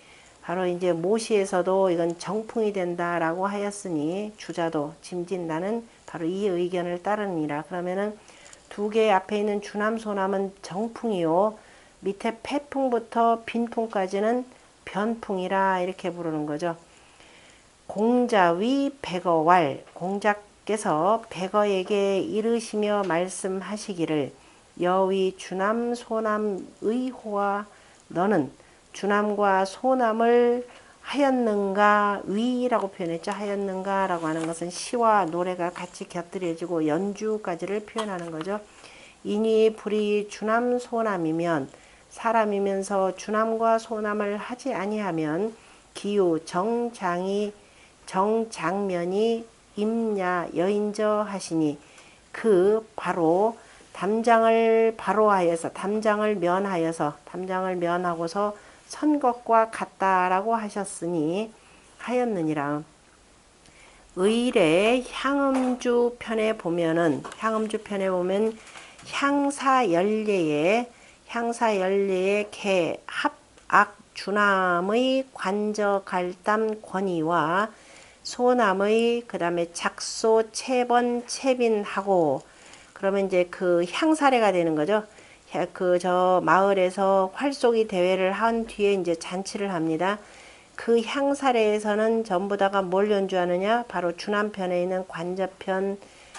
바로 이제 모시에서도 이건 정풍이 된다라고 하였으니 주자도 짐진나는 바로 이 의견을 따르니라. 그러면은 두 개 앞에 있는 주남 소남은 정풍이요 밑에 패풍부터 빈풍까지는 변풍이라 이렇게 부르는 거죠. 공자위 백어왈 공자께서 백어에게 이르시며 말씀하시기를 여위 주남 소남 의호와 너는 주남과 소남을 하였는가 위라고 표현했죠. 하였는가 라고 하는 것은 시와 노래가 같이 곁들여지고 연주까지를 표현하는 거죠. 이니 불이 주남 소남이면 사람이면서 주남과 소남을 하지 아니하면 기유 정장면이 임야 여인저 하시니 그 바로 담장을 면하고서 선 것과 같다라고 하였느니라. 의례 향음주 편에 보면 향사열례의 개 합악 주남의 관저 갈담 권위와 소남의 그 다음에 작소 체번 체빈하고 그러면 이제 그 향사례가 되는 거죠. 저 마을에서 활쏘기 대회를 한 뒤에 이제 잔치를 합니다. 그 향사례에서는 전부 다가 뭘 연주하느냐? 바로 주남편에 있는 관저편,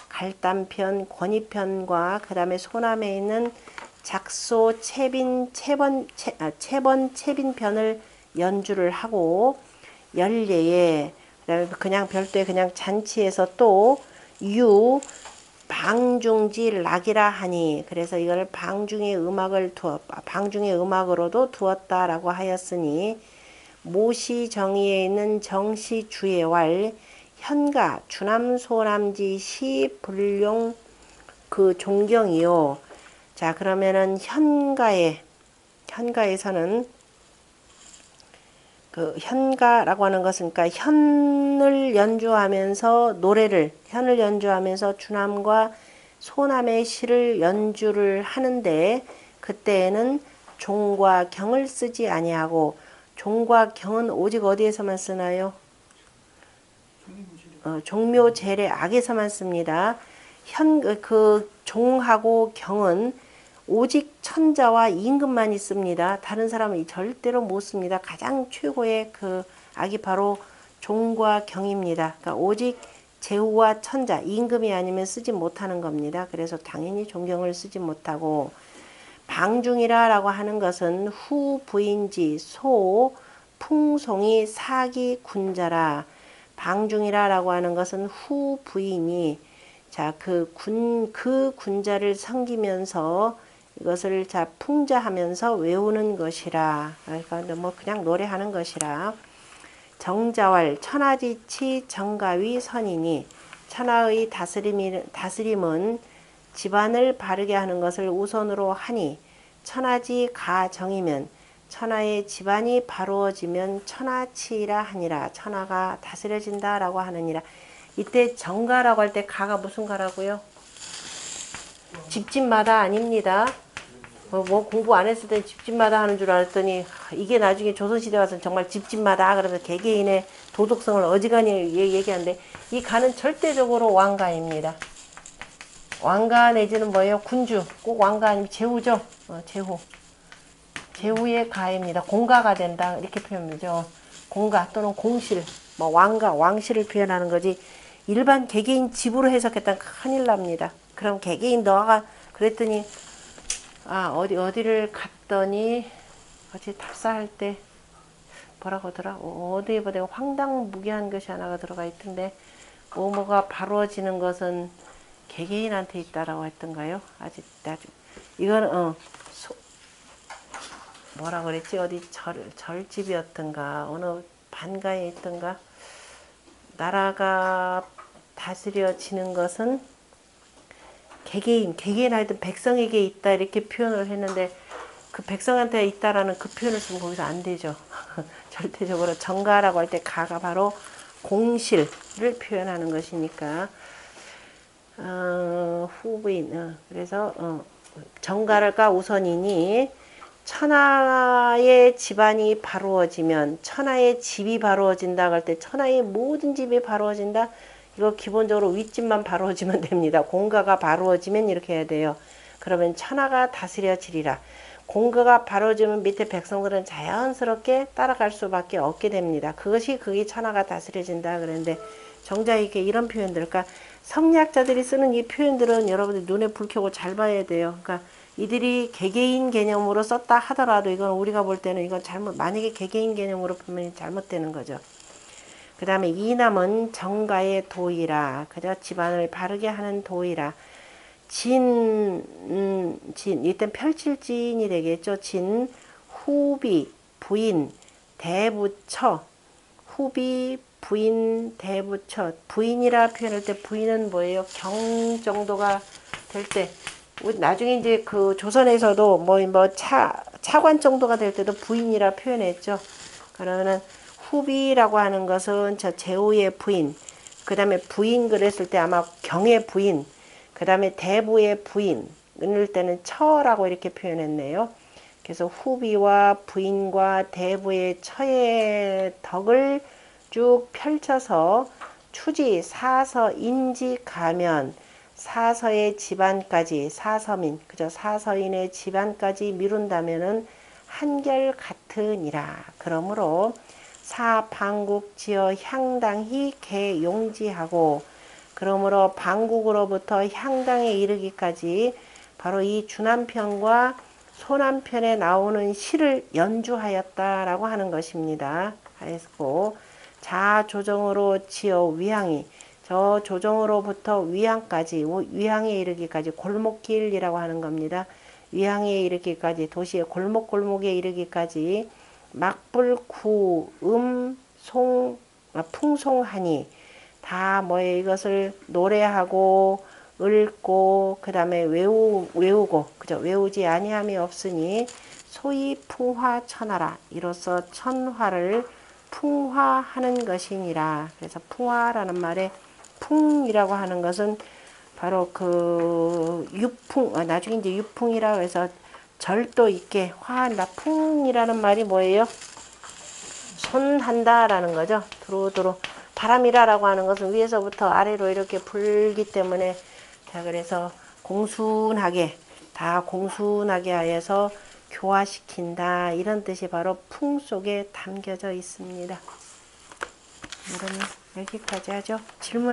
갈담편, 권위편과 그 다음에 소남에 있는 작소 체번 채빈편을 연주를 하고 연례에 그다음에 그냥 별도의 그냥 잔치에서 또 유 방중지 락이라 하니 그래서 이걸 방중의 음악으로도 두었다라고 하였으니 모시 정의에 있는 정시 주예왈 현가 주남 소남지 시 불용 그 존경이요. 자 그러면은 현가에서는 그 현가라고 하는 것은 그러니까 현을 연주하면서 주남과 소남의 시를 연주를 하는데 그때에는 종과 경을 쓰지 아니하고 종과 경은 오직 어디에서만 쓰나요? 종묘 제례 악에서만 씁니다. 그 종하고 경은 오직 천자와 임금만 있습니다. 다른 사람은 절대로 못 씁니다. 가장 최고의 그 악이 바로 종과 경입니다. 그러니까 오직 제후와 천자, 임금이 아니면 쓰지 못하는 겁니다. 그래서 당연히 종경을 쓰지 못하고 방중이라고 하는 것은 후 부인지 소 풍송이 사기 군자라. 방중이라고 하는 것은 후 부인이 자 그 군자를 섬기면서 이것을 자 풍자하면서 외우는 것이라. 그러니까 뭐 그냥 노래하는 것이라. 정자왈 천하지치 정가위 선이니 천하의 다스림은 집안을 바르게 하는 것을 우선으로 하니 천하지 가정이면 천하의 집안이 바루어지면 천하치라 하니라. 천하가 다스려진다라고 하느니라. 이때 정가라고 할 때 가가 무슨 가라고요? 집집마다 아닙니다. 뭐 공부 안 했을 때 집집마다 하는 줄 알았더니 이게 나중에 조선시대 와서는 정말 집집마다 그러면서 개개인의 도덕성을 어지간히 얘기하는데 이 가는 절대적으로 왕가입니다. 왕가 내지는 뭐예요? 군주. 꼭 왕가 아니면 제후죠. 제후. 제후의 가입니다. 공가가 된다 이렇게 표현하죠. 공가 또는 공실, 뭐 왕가, 왕실을 표현하는 거지 일반 개개인 집으로 해석했다면 큰일 납니다. 그럼 개개인 너가 그랬더니 어디를 갔더니 어제 답사할 때 뭐라고 하더라? 어디에 보다 황당무계한 것이 하나가 들어가 있던데 뭐가 바로워지는 것은 개개인한테 있다라고 했던가요? 아직 이거는 뭐라 그랬지? 어디 절집이었던가 어느 반가에 있던가 나라가 다스려지는 것은 개개인 하여튼 백성에게 있다 이렇게 표현을 했는데 그 백성한테 있다라는 그 표현을 쓰면 거기서 안 되죠. 절대적으로 정가라고 할 때 가가 바로 공실을 표현하는 것이니까 후부인 그래서 정가가 우선이니 천하의 집안이 바루어지면 천하의 집이 바루어진다 할 때 천하의 모든 집이 바루어진다. 이거 기본적으로 윗집만 바루어지면 됩니다. 공가가 바루어지면 이렇게 해야 돼요. 그러면 천하가 다스려지리라. 공가가 바루어지면 밑에 백성들은 자연스럽게 따라갈 수밖에 없게 됩니다. 그게 천하가 다스려진다 그랬는데 정작 이런 표현들, 그러니까 성리학자들이 쓰는 이 표현들은 여러분들 눈에 불 켜고 잘 봐야 돼요. 그러니까 이들이 개개인 개념으로 썼다 하더라도 이건 우리가 볼 때는 이건 만약에 개개인 개념으로 보면 잘못되는 거죠. 그 다음에 이남은 정가의 도이라. 그저 집안을 바르게 하는 도이라. 이땐 펼칠진이 되겠죠. 진, 후비, 부인, 대부처. 후비, 부인, 대부처. 부인이라 표현할 때 부인은 뭐예요? 경 정도가 될 때. 나중에 이제 그 조선에서도 차관 정도가 될 때도 부인이라 표현했죠. 그러면은 후비라고 하는 것은 저 제후의 부인, 그 다음에 부인 그랬을 때 아마 경의 부인, 그 다음에 대부의 부인, 이럴 때는 처라고 이렇게 표현했네요. 그래서 후비와 부인과 대부의 처의 덕을 쭉 펼쳐서 추지, 사서, 인지, 가면, 사서의 집안까지, 사서민, 그죠? 사서인의 집안까지 미룬다면은 한결 같으니라. 그러므로 사방국지어 향당히 개용지하고 그러므로 방국으로부터 향당에 이르기까지 바로 이 주남편과 소남편에 나오는 시를 연주하였다라고 하는 것입니다. 하였고, 자 조정으로 지어 위향이, 저 조정으로부터 위향까지, 위향에 이르기까지 골목길이라고 하는 겁니다. 위향에 이르기까지, 도시의 골목골목에 이르기까지 막불구 풍송하니, 다 뭐예요? 이것을 노래하고 읽고 그 다음에 외우고 그죠? 외우지 아니함이 없으니 소위 풍화천하라. 이로써 천화를 풍화하는 것이니라. 그래서 풍화라는 말에 풍이라고 하는 것은 바로 그 유풍, 나중에 이제 유풍이라고 해서 절도 있게 화한다. 풍이라는 말이 뭐예요? 손한다라는 거죠. 두루두루. 바람이라고 하는 것은 위에서부터 아래로 이렇게 불기 때문에, 자, 그래서 공순하게, 다 공순하게 하여서 교화시킨다. 이런 뜻이 바로 풍 속에 담겨져 있습니다. 그럼 여기까지 하죠. 질문.